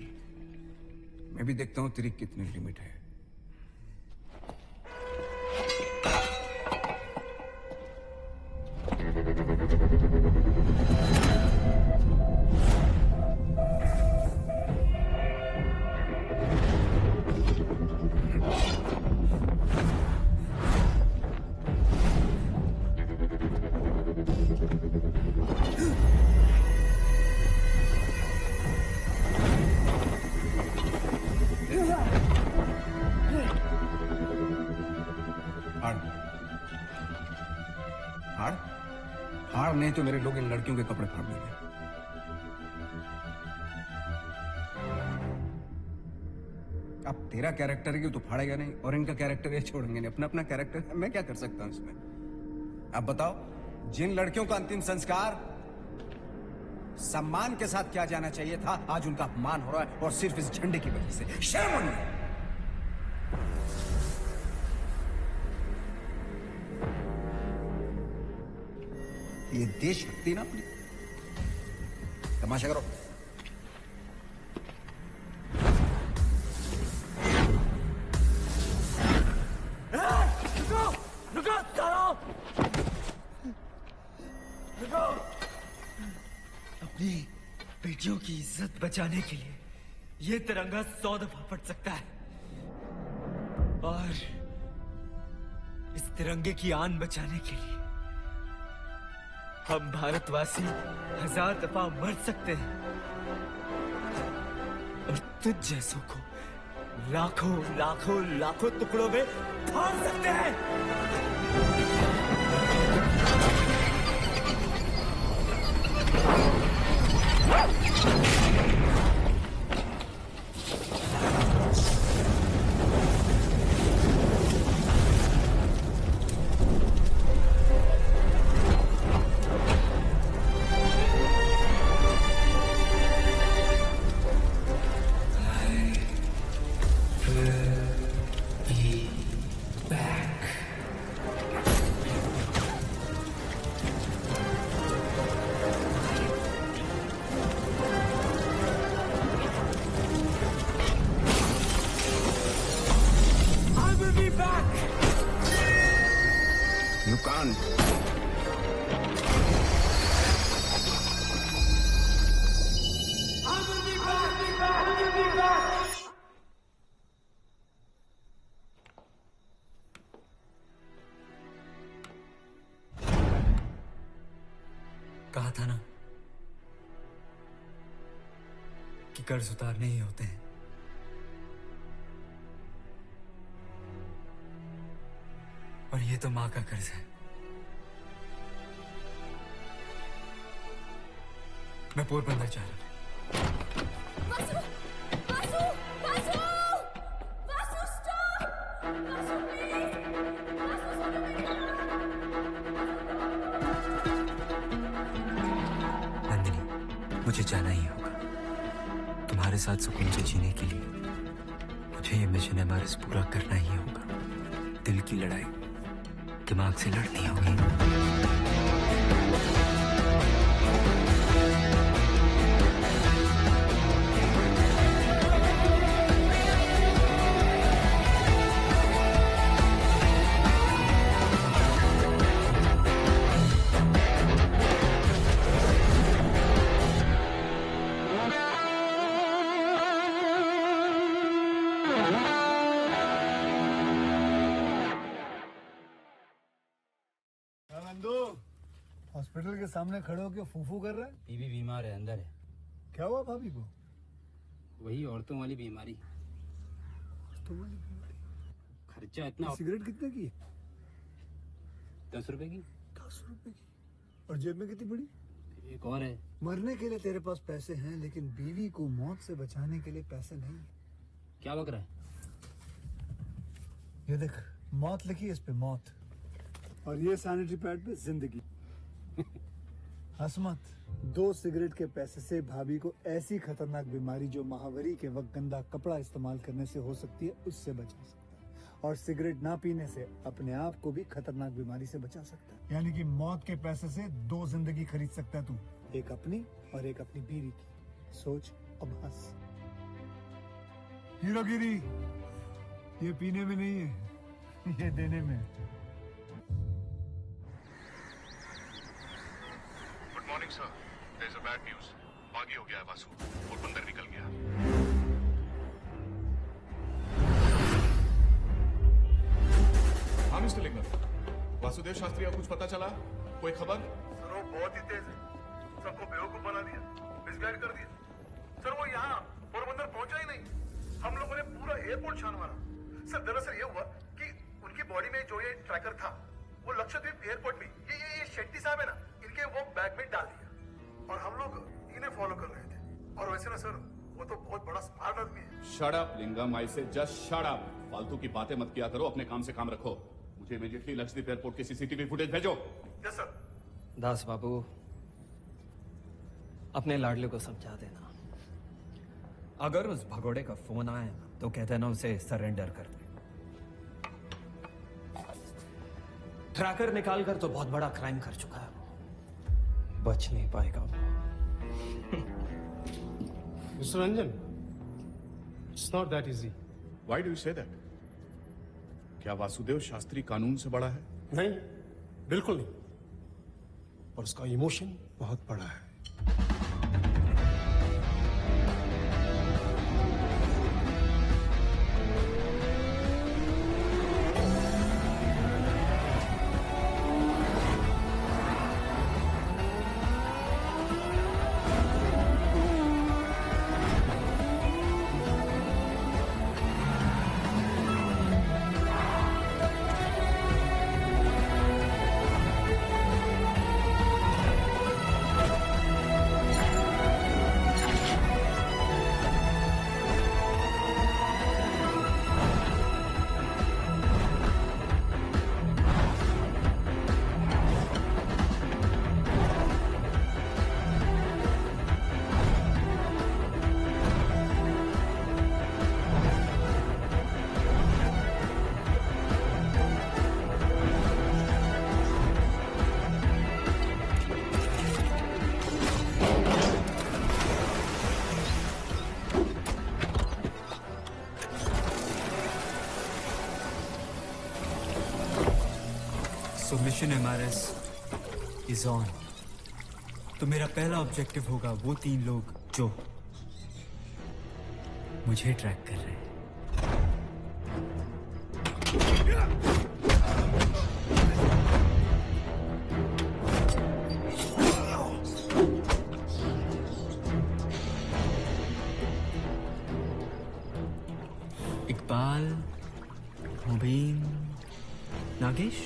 मैं भी देखता हूं तेरी कितनी लिमिट है। हार नहीं तो मेरे लोग इन लड़कियों के कपड़े फाड़ देंगे। अब तेरा कैरेक्टर है कि तू फाड़ेगा नहीं, और इनका कैरेक्टर ये छोड़ेंगे नहीं। अपना अपना कैरेक्टर है, मैं क्या कर सकता हूं इसमें? अब बताओ, जिन लड़कियों का अंतिम संस्कार सम्मान के साथ किया जाना चाहिए था, आज उनका अपमान हो रहा है, और सिर्फ इस झंडे की वजह से। शर्म ऑन यू। ये देशभक्ति ना अपनी, तमाशा करो। रुको रुको सालो, रुको। अपनी बेटियों की इज्जत बचाने के लिए ये तिरंगा 100 दफा फट सकता है, और इस तिरंगे की आन बचाने के लिए हम भारतवासी 1000 दफा मर सकते हैं, और तुझ जैसों को लाखों लाखों लाखों टुकड़ों में फाड़ सकते हैं। कहा था ना कि कर्ज उतारने ही होते हैं। और ये तो मां का कर्ज है। मैं पोरबंदर जा रहा हूं। वासु! वासु! वासु! वासु, stop! वासु, please! वासु, सुनो मेरी बात। नंदिनी, मुझे जाना ही होगा। तुम्हारे साथ सुकून से जीने के लिए मुझे ये मिशन एमआरएस पूरा करना ही होगा। दिल की लड़ाई दिमाग से लड़नी होगी। हॉस्पिटल के सामने खड़े होकर फूफू कर रहे हैं। बीवी बीमार है, अंदर है। क्या हुआ भाभी को? वही औरतों वाली बीमारी। खर्चा इतना। सिगरेट कितने की? 10 रुपए की। 10 रुपए की? और जेब में कितनी पड़ी? एक और है। मरने के लिए तेरे पास पैसे हैं, लेकिन बीवी को मौत से बचाने के लिए पैसे नहीं है। क्या बक रहा है? ये देख, मौत लिखी है इस पे, मौत। और ये सैनिटरी पैड पे जिंदगी। हंस मत। 2 सिगरेट के पैसे से भाभी को ऐसी खतरनाक बीमारी जो महावरी के वक्त गंदा कपड़ा इस्तेमाल करने से हो सकती है, उससे बचा सकता है। और सिगरेट ना पीने से अपने आप को भी खतरनाक बीमारी से बचा सकता है। यानी कि मौत के पैसे से 2 जिंदगी खरीद सकता है तू, एक अपनी और एक अपनी बीवी की। सोच, अब हंस। हीरोगिरी ये पीने में नहीं है, ये देने में है। Good morning sir, there is a bad news. बागी हो गया है वासु, पोरबंदर निकल गया। हाँ मिस्टर लिंगम, वासुदेव शास्त्री का कुछ पता चला? कोई खबर? सर वो बहुत ही तेज है, सबको बेवकूफ बना दिया, मिसगाइड कर दिया। सर वो यहाँ पोरबंदर पहुंचा ही नहीं। हम लोगों ने पूरा एयरपोर्ट छान मारा। सर दरअसल ये हुआ कि उनकी बॉडी में जो ये ट्रैकर था वो लक्षद्वीप एयरपोर्ट में ये शेट्टी साहब है ना, इनके वो बैग में डाल दिया और हम लोग इन्हें फॉलो कर रहे थे। और वैसे ना सर, वो तो बहुत बड़ा स्मार्ट आदमी है। शट अप लिंगम, आई से जस्ट शट अप। फालतू की बातें मत किया करो, अपने काम से काम रखो। मुझे इमीडिएटली लक्षद्वीप एयरपोर्ट की सीसीटीवी फुटेज भेजो। Yes sir. दास बाबू, अपने लाडले को समझा देना, अगर उस भगोड़े का फोन आए तो कह देना उसे सरेंडर कर दे। ट्रैकर निकालकर तो बहुत बड़ा क्राइम कर चुका है, बच नहीं पाएगा वो। Mister Ranjan, it's not that easy. Why do you say that? क्या वासुदेव शास्त्री कानून से बड़ा है? नहीं, बिल्कुल नहीं। और उसका इमोशन बहुत बड़ा है। So mission MRS is on. तो मेरा पहला ऑब्जेक्टिव होगा वो 3 लोग जो मुझे ट्रैक कर रहे हैं। Iqbal, Mubeen, Nagesh.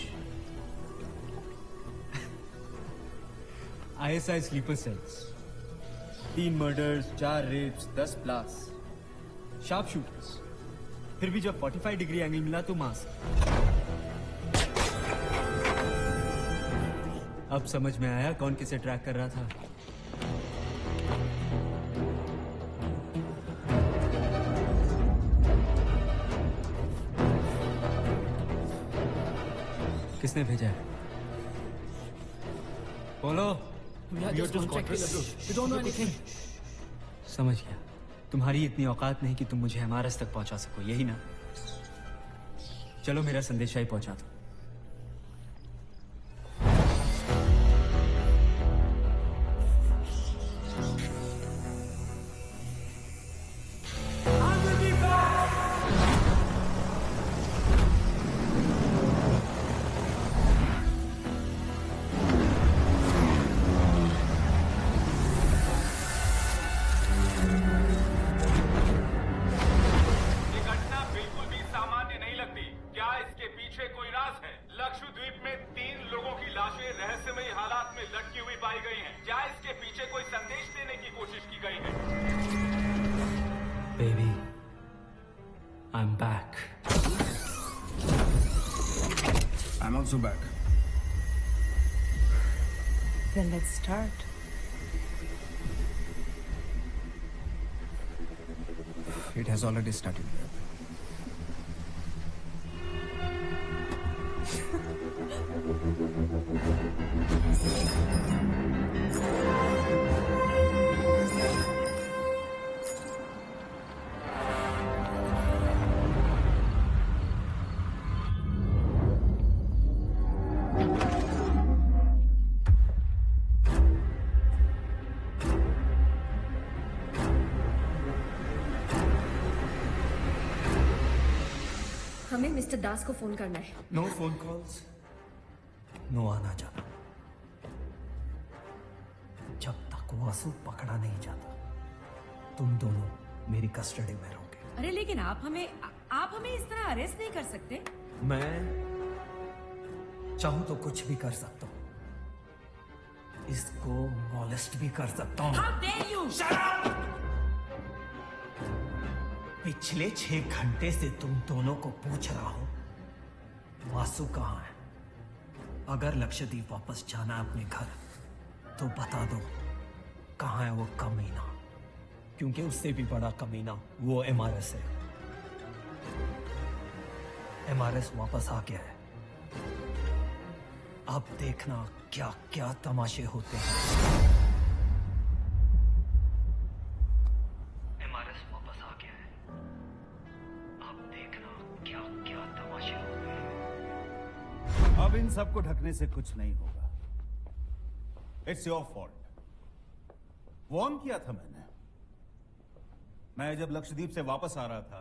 ISI sleeper cells, 3 murders, 4 rapes, 10 blast, sharp shooters. फिर भी जब 45 डिग्री एंगल मिला तो मास्क। अब समझ में आया कौन किसे ट्रैक कर रहा था। किसने भेजा है? बोलो। समझ गया। तुम्हारी इतनी औकात नहीं कि तुम मुझे एमआरएस तक पहुंचा सको, यही ना? चलो मेरा संदेशा ही पहुंचा दो। Also back. Then let's start. It has already started. हमें मिस्टर दास को फोन करना है। नो फोन कॉल्स, नो आना जाना। जब तक वासु पकड़ा नहीं जाता तुम दोनों मेरी कस्टडी में रहोगे। अरे लेकिन आप हमें इस तरह अरेस्ट नहीं कर सकते। मैं चाहूं तो कुछ भी कर सकता हूं। इसको मॉलेस्ट भी कर सकता हूं। How dare you? Shut up! पिछले 6 घंटे से तुम दोनों को पूछ रहा हूं वासु कहां है। अगर लक्षद्वीप वापस जाना है अपने घर तो बता दो कहां है वो कमीना, क्योंकि उससे भी बड़ा कमीना वो एमआरएस है। एमआरएस वापस आ गया है। अब देखना क्या क्या तमाशे होते हैं। अब इन सबको ढकने से कुछ नहीं होगा। It's your fault. वार्न किया था मैंने। मैं जब लक्षद्वीप से वापस आ रहा था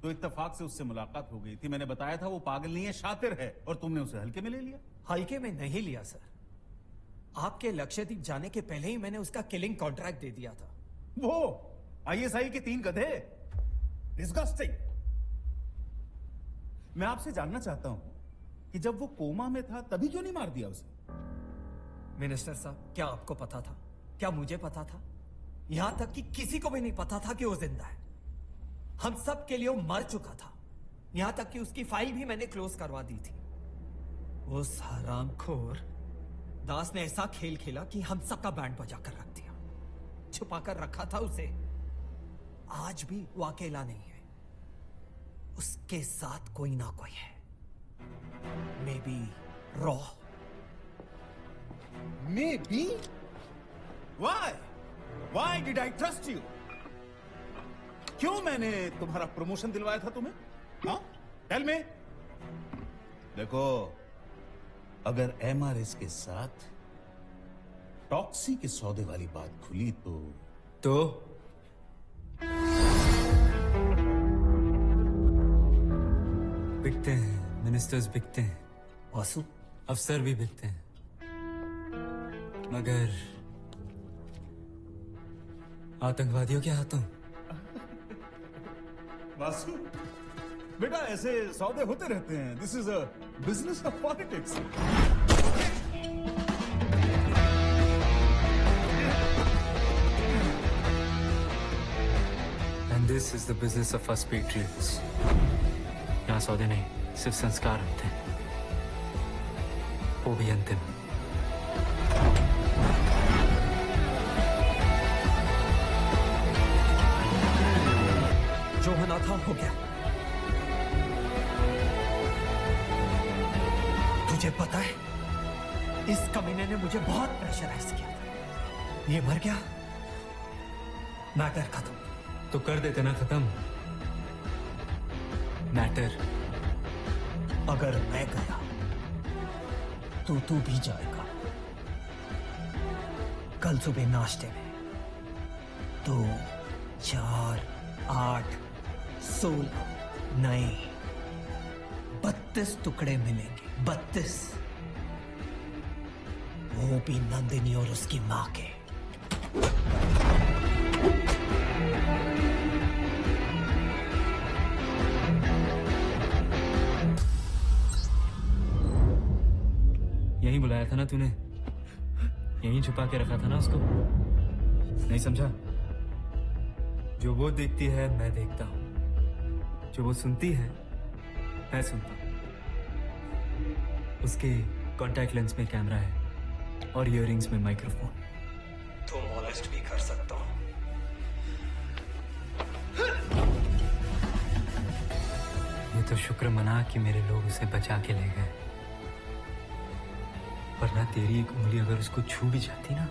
तो इत्तेफाक से उससे मुलाकात हो गई थी। मैंने बताया था वो पागल नहीं है, शातिर है, और तुमने उसे हल्के में ले लिया। हल्के में नहीं लिया सर। आपके लक्षद्वीप जाने के पहले ही मैंने उसका किलिंग कॉन्ट्रैक्ट दे दिया था। वो आईएसआई के 3 गधे। डिस्गस्टिंग। मैं आपसे जानना चाहता हूं कि जब वो कोमा में था तभी क्यों नहीं मार दिया उसे? मिनिस्टर साहब, क्या आपको पता था? क्या मुझे पता था? यहां तक कि किसी को भी नहीं पता था कि वो जिंदा है। हम सब के लिए वो मर चुका था। यहां तक कि उसकी फाइल भी मैंने क्लोज करवा दी थी। उस हरामखोर दास ने ऐसा खेल खेला कि हम सबका बैंड बजा कर रख दिया। छुपा कर रखा था उसे। आज भी वो अकेला नहीं है, उसके साथ कोई ना कोई है। Maybe Raw. Maybe? Why? Why did I trust you? क्यों मैंने तुम्हारा प्रमोशन दिलवाया था तुम्हें? हाँ? Tell me. देखो, अगर एमआरएस के साथ टॉक्सी के सौदे वाली बात खुली तो बिकते हैं, मिनिस्टर्स बिकते हैं, वासु अफसर भी बिकते हैं, मगर आतंकवादियों के हाथों वासु बेटा ऐसे सौदे होते रहते हैं. This is a business of politics. And this is the business of us patriots. यहाँ सौदे नहीं, सिर्फ संस्कार होते हैं. वो भी अंतिम. जो होना था हो गया. तुझे पता है, इस कमीने ने मुझे बहुत प्रेशराइज किया था. ये मर गया, मैटर खत्म. तो कर देते ना खत्म. मैटर. अगर मैं गया तो तू भी जाएगा. कल सुबह नाश्ते में 2, 4, 8, 16 नए 32 टुकड़े मिलेंगे. 32. वो भी नंदिनी और उसकी मां के. यहीं बुलाया था ना तूने? यहीं छुपा के रखा था ना उसको? नहीं समझा? जो वो देखती है मैं देखता हूं. जो वो सुनती है मैं सुनता हूं. उसके कॉन्टैक्ट लेंस में कैमरा है और इयररिंग्स में माइक्रोफोन. तो मॉलेस्ट भी कर सकता हूं. ये तो शुक्र मना कि मेरे लोग उसे बचा के ले गए. वरना तेरी एक उंगली अगर उसको छू भी जाती ना,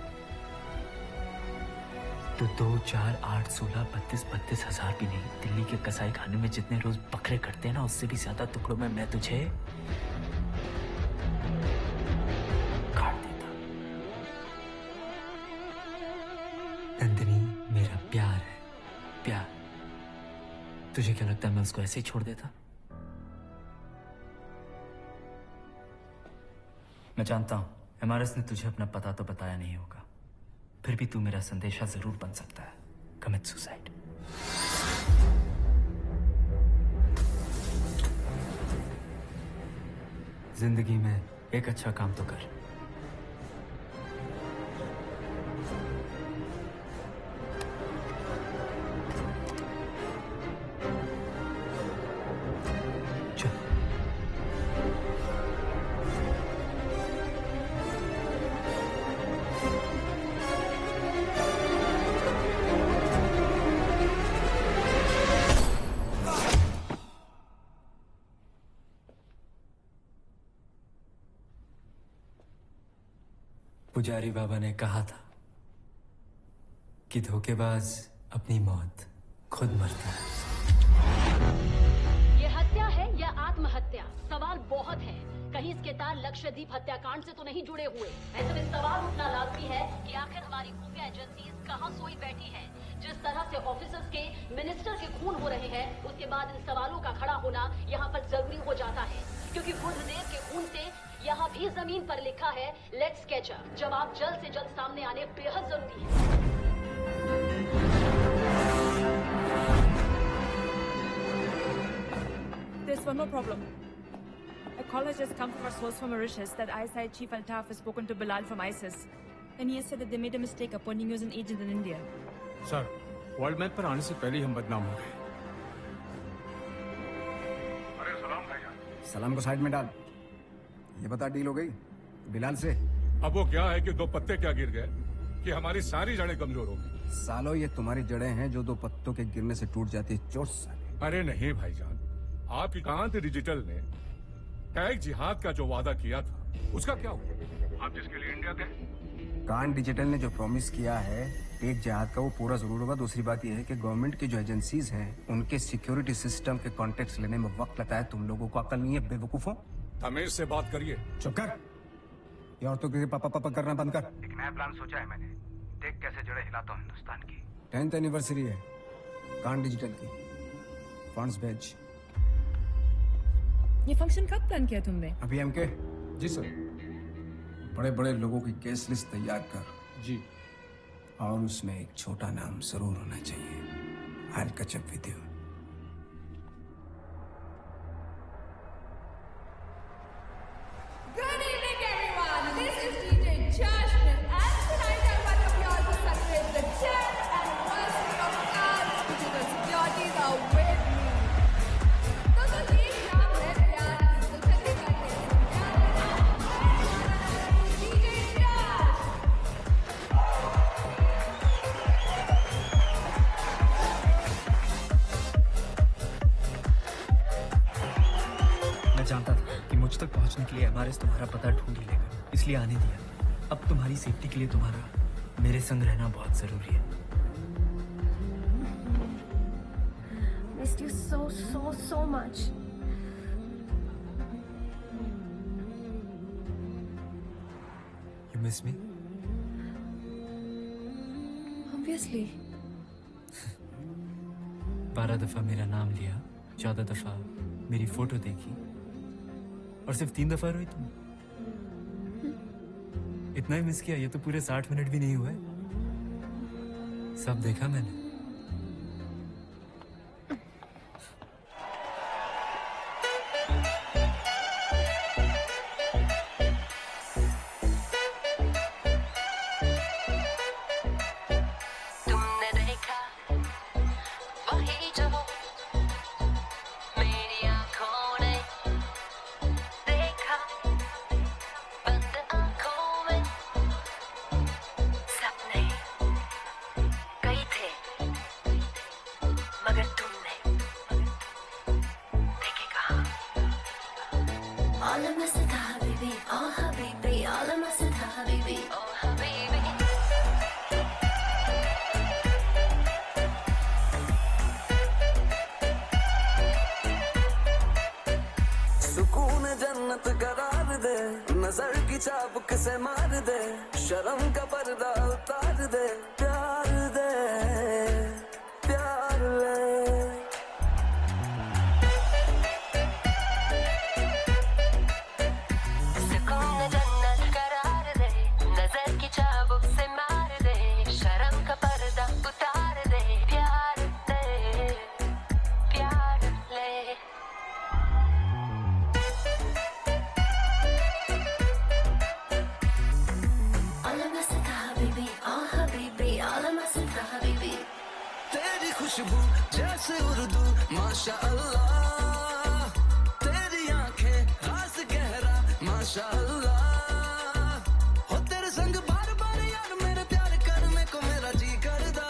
तो 2, 4, 8, 16, 32 हजार भी नहीं. दिल्ली के कसाई खाने में जितने रोज बकरे कटते हैं ना, उससे भी ज्यादा टुकड़ों में मैं तुझे काट देता. नंदिनी मेरा प्यार है. प्यार. तुझे क्या लगता है मैं उसको ऐसे ही छोड़ देता? मैं जानता हूं एमआरएस ने तुझे अपना पता तो बताया नहीं होगा. फिर भी तू मेरा संदेशा जरूर बन सकता है. Commit suicide. जिंदगी में एक अच्छा काम तो कर. पुजारी बाबा ने कहा था कि धोखेबाज अपनी मौत खुद मरता है. ये हत्या है या आत्महत्या? सवाल बहुत है. कहीं इसके तार लक्षद्वीप हत्याकांड से तो नहीं जुड़े हुए? ऐसे में सवाल उठना लाजमी है कि आखिर हमारी खुफिया एजेंसीज कहां सोई बैठी हैं? जिस तरह से ऑफिसर्स के, मिनिस्टर के खून हो रहे हैं, उसके बाद इन सवालों का खड़ा होना यहाँ पर जरूरी हो जाता है. क्योंकि बुद्धदेव के खून से यहाँ भी जमीन पर लिखा है लेट्स कैच अप. जवाब जल्द से जल्द सामने आने बेहद जरूरी है. There's one more problem. A call has just come from a source from Mauritius that ISI Chief Altaf has spoken to Bilal from ISIS. And he has said that they made a mistake appointing you as an agent in India. Sir, world map पर आने से पहले ही हम बदनाम हो गए. अरे सलाम भाईजान. सलाम को साइड में डाल. ये बता डील हो गई बिलाल से? अब वो क्या है कि 2 पत्ते क्या गिर गए कि हमारी सारी जड़ें कमजोर हो गई. सालो ये तुम्हारी जड़ें हैं जो 2 पत्तों के गिरने से टूट जाती है. चोट साले. अरे नहीं भाईजान, आपकी कांत डिजिटल ने टैग जिहाद का जो वादा किया था उसका क्या हुआ? आप जिसके लिए इंडिया गए, कान डिजिटल ने जो प्रॉमिस किया है एक जिहाद का, वो पूरा जरूर होगा. दूसरी बात यह है कि गवर्नमेंट की जो एजेंसीज हैं उनके सिक्योरिटी सिस्टम के कॉन्टेक्ट लेने में वक्त लगता है. तुम लोगों को अकल नहीं है बेवकूफों. तमीज से बात करिए. चुप कर. ये औरतों के पापा पापा करना बंद कर. एक नया प्लान सोचा है मैंने. देख कैसे जड़ें हिलाता हूँ हिंदुस्तान की. 10th एनिवर्सरी है कान डिजिटल की. फंड्स भेज. ये फंक्शन कब प्लान किया तुमने? अभी एमके. जी सर. बड़े बड़े लोगों की केस लिस्ट तैयार कर. जी. और उसमें एक छोटा नाम जरूर होना चाहिए. I'll catch up with you. जानता था कि मुझ तक पहुंचने के लिए एमआरएस तुम्हारा पता ढूंढ ही लेगा, इसलिए आने दिया। अब तुम्हारी सेफ्टी के लिए तुम्हारा मेरे संग रहना बहुत जरूरी है। Missed you so much. You miss me? Obviously. 12 दफा मेरा नाम लिया, 14 दफा मेरी फोटो देखी और सिर्फ 3 दफा रोई तुम। इतना ही मिस किया, ये तो पूरे 60 मिनट भी नहीं हुए। सब देखा मैंने। तुमने देखा वही जो मेरी आंखों ने देखा, बंद आंखों में सपने कई थे, मगर तुमने देखे कहाँ? All I miss is Habibi, oh Habibi, all I miss is Habibi, oh Habibi. सुकून जन्नत करार दे, नजर की चाबुक से मार दे, शर्म का पर्दा उतार दे, प्यार दे, प्यार ले। सुकून जन्नत करार दे, नजर की चाबुक से मार दे, शर्म का पर्दा उतार दे, प्यार दे, प्यार ले। All I miss is Habibi, oh Habibi, all I miss is Habibi. तेरी खुशबू जैसे उर्दू माशा अल्लाह, तेरी आंखें राज गहरा माशा अल्लाह, हो तेरे संग बार बार यार मेरे प्यार करने को मेरा जी करदा,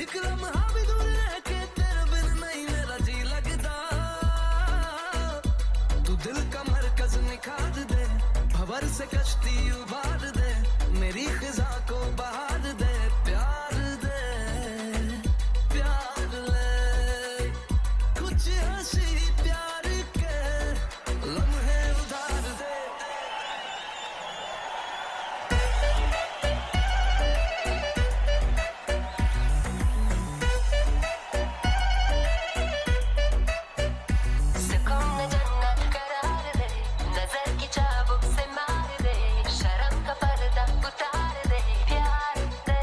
एक लम्हा भी दूर रह के तेरे बिन नहीं मेरा जी लगदा, तू दिल का मरकज निखार दे, भंवर से कश्ती उबार दे, मेरी खिजा को बहार दे, प्यार दे, प्यार ले, कुछ हंसी प्यार के लम्हे उधार दे। सुकून जन्नत करार दे, नजर की चाबुक से मार दे, शर्म का पर्दा उतार दे, प्यार दे,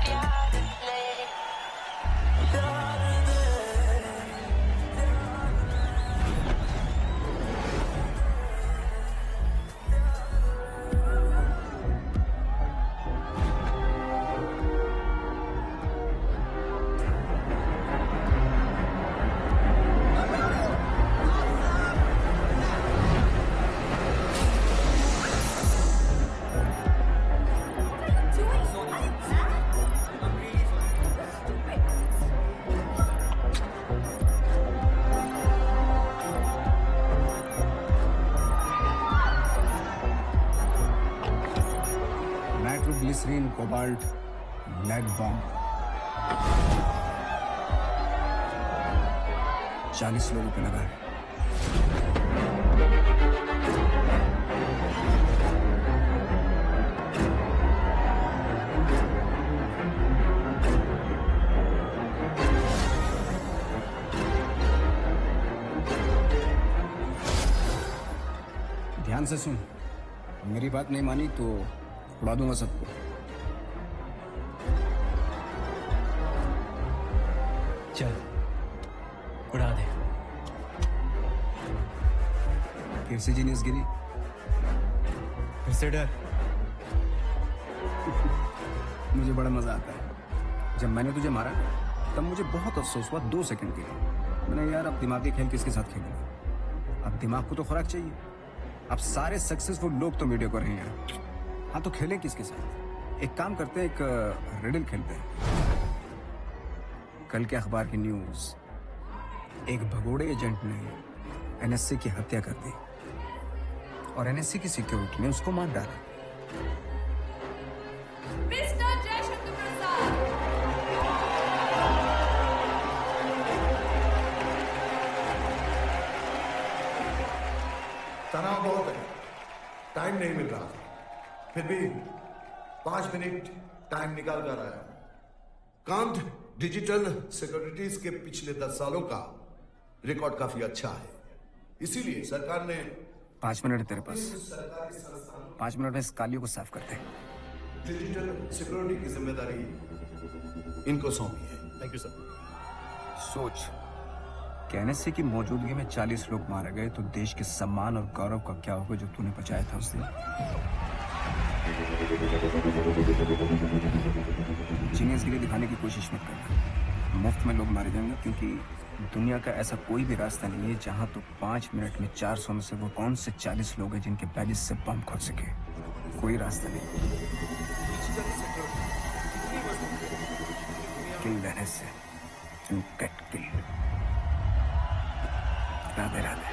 प्यार ले, प्यार दे। नाइट्रोग्लिसरीन, कोबाल्ट, लेड बॉम्ब, 40 लोगों पे लगा है। ध्यान से सुन, मेरी बात नहीं मानी तो उड़ा दूंगा सबको। चल उड़ा दे। फिर से जीनियस गिरी, फिर से डर। मुझे बड़ा मजा आता है। जब मैंने तुझे मारा तब मुझे बहुत अफसोस हुआ 2 सेकंड के लिए। मैंने यार अब दिमागी खेल किसके साथ खेलूंगा? अब दिमाग को तो खुराक चाहिए। अब सारे सक्सेसफुल लोग तो वीडियो कर रहे हैं, हाँ तो खेलें किसके साथ? एक काम करते हैं, एक रिडल खेलते हैं। कल के अखबार की न्यूज एक भगोड़े एजेंट ने एनएससी की हत्या कर दी और एनएससी की सिक्योरिटी ने उसको मार डाला। मिस्टर जयशंकर प्रसाद, तनाव बहुत है, टाइम नहीं मिल रहा, फिर भी 5 मिनट टाइम निकाल कर आया हूं। कांत डिजिटल सिक्योरिटीज के पिछले 10 सालों का रिकॉर्ड काफी अच्छा है, इसीलिए सरकार ने 5 मिनट तेरे पास। 5 मिनट में इस कालियों को साफ करते हैं। डिजिटल सिक्योरिटी की जिम्मेदारी इनको सौंपी है। Thank you sir. सोच कि एनएससी की मौजूदगी में 40 लोग मारे गए तो देश के सम्मान और गौरव का क्या होगा जो तूने बचाया था उस दिन। जीनियसगिरी दिखाने की कोशिश मत करना। मुफ्त में लोग मारे जाएंगे क्योंकि दुनिया का ऐसा कोई भी रास्ता नहीं है जहां तो 5 मिनट में 400 में से वो कौन से 40 लोग हैं जिनके बैजेस से बम खोल सके। कोई रास्ता नहीं। किल देने से you get killed. Radhe Radhe.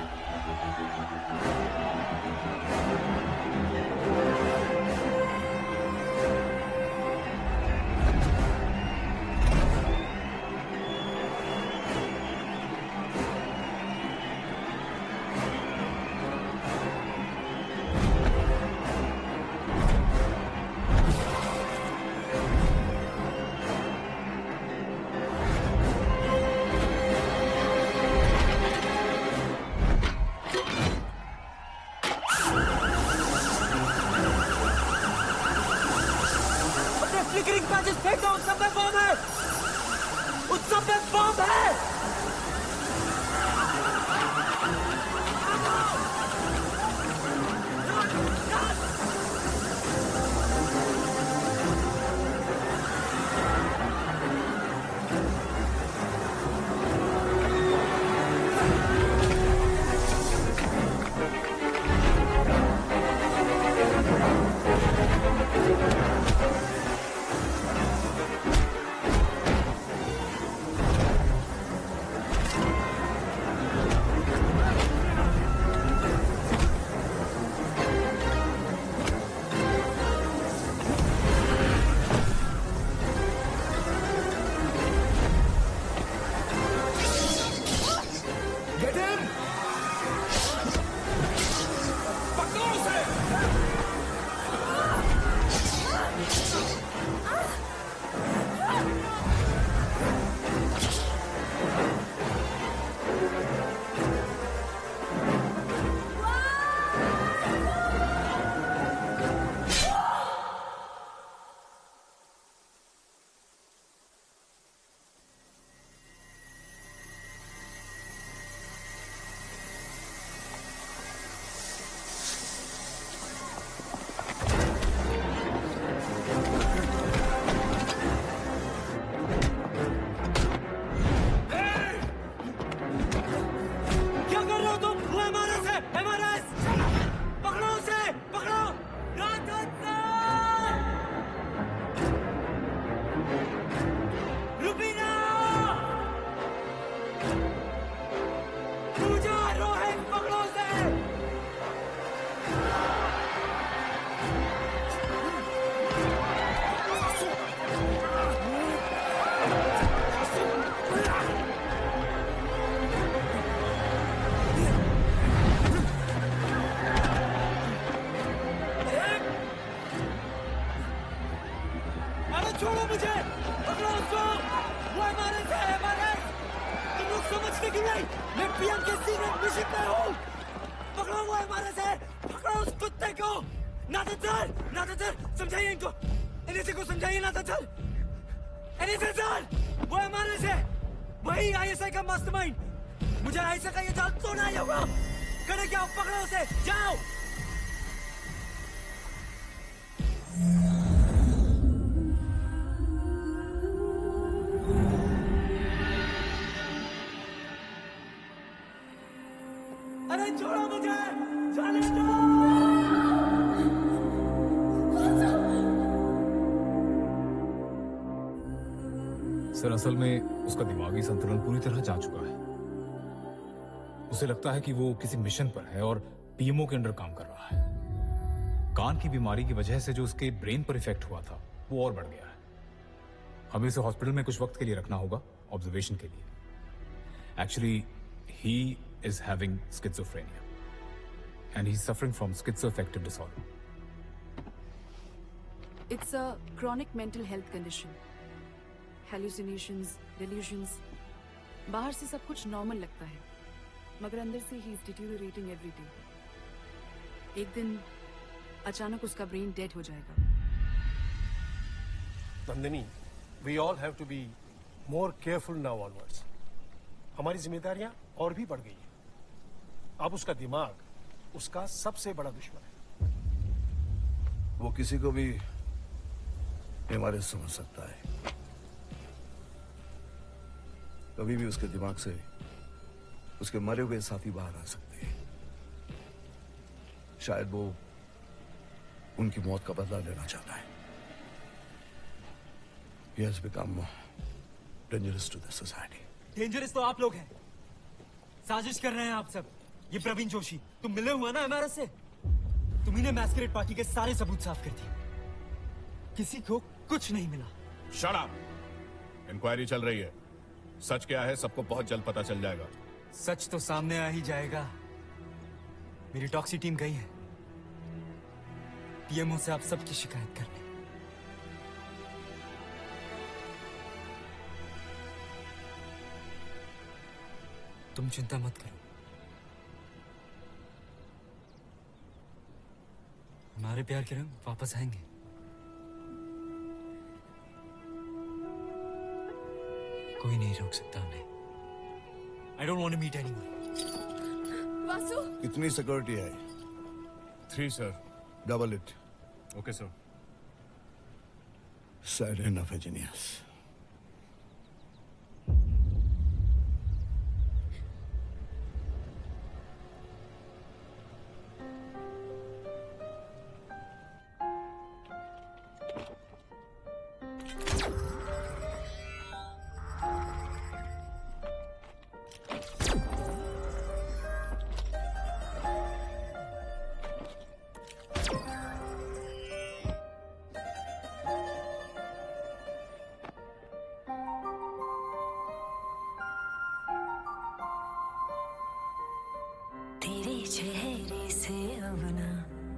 Sir असल में उसका दिमागी संतुलन पूरी तरह जा चुका है। उसे लगता है कि वो किसी मिशन पर है और पीएमओ के अंडर काम कर रहा है। कान की बीमारी की वजह से जो उसके ब्रेन पर इफेक्ट हुआ था वो और बढ़ गया है। हमें उसे हॉस्पिटल में कुछ वक्त के लिए रखना होगा ऑब्जर्वेशन के लिए। Actually he is having schizophrenia and he is suffering from schizoaffective disorder. It's a chronic mental health condition. Hallucinations, delusions. बाहर से सब कुछ नॉर्मल लगता है, मगर अंदर से ही is deteriorating every day. एक दिन अचानक उसका ब्रेन डेड हो जाएगा। Nandini, we all have to be more careful now onwards. हमारी जिम्मेदारियां और भी बढ़ गई हैं। अब उसका दिमाग उसका सबसे बड़ा दुश्मन है। वो किसी को भी बीमारी समझ सकता है। कभी भी उसके दिमाग से उसके मरे हुए साथी बाहर आ सकते हैं। शायद वो उनकी मौत का बदला लेना चाहता है। He has become dangerous to the society. Dangerous तो आप लोग हैं। साजिश कर रहे हैं आप सब। ये प्रवीण जोशी, तुम मिले हुआ ना एमआरएस से? तुम्ही ने मैस्करेड पार्टी के सारे सबूत साफ कर दिए। किसी को कुछ नहीं मिला। Shut up! इंक्वायरी चल रही है। सच क्या है सबको बहुत जल्द पता चल जाएगा। सच तो सामने आ ही जाएगा। मेरी टॉक्सी टीम गई है पीएमओ से आप सबकी शिकायत करने। तुम चिंता मत करो, हमारे प्यार के रंग वापस आएंगे। कोई नहीं रोक सकता हमें। I don't want to meet anyone. Vasu? कितनी सिक्योरिटी है? 3 sir. Double it. Okay sir. Sad enough, genius. तेरे चेहरे से अब ना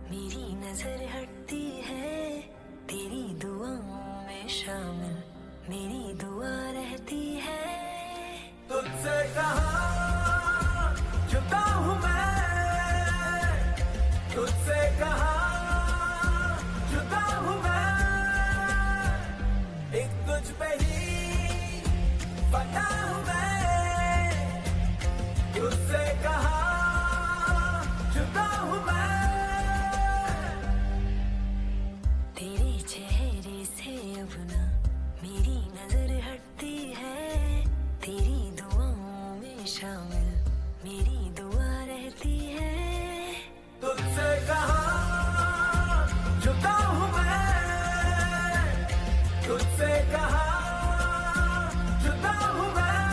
मेरी नजर हटती है, तेरी दुआओं में शामिल मेरी दुआ रहती है। तुझसे कहाँ जुदा हूँ मैं, तुझसे कहाँ जुदा हूँ मैं, एक तुझ पे ही पता हूँ मैं, तुझसे कहाँ जुदा हूँ मैं। तेरे चेहरे से अब ना मेरी नजर हटती है, तेरी दुआओं में शामिल मेरी दुआ रहती है। तुझसे कहाँ जुदा हूँ मैं, तुझसे कहाँ जुदा हूँ मैं,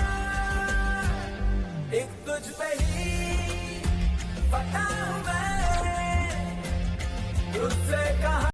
एक तुझ पे ही पता हूँ मैं, तुझसे कहाँ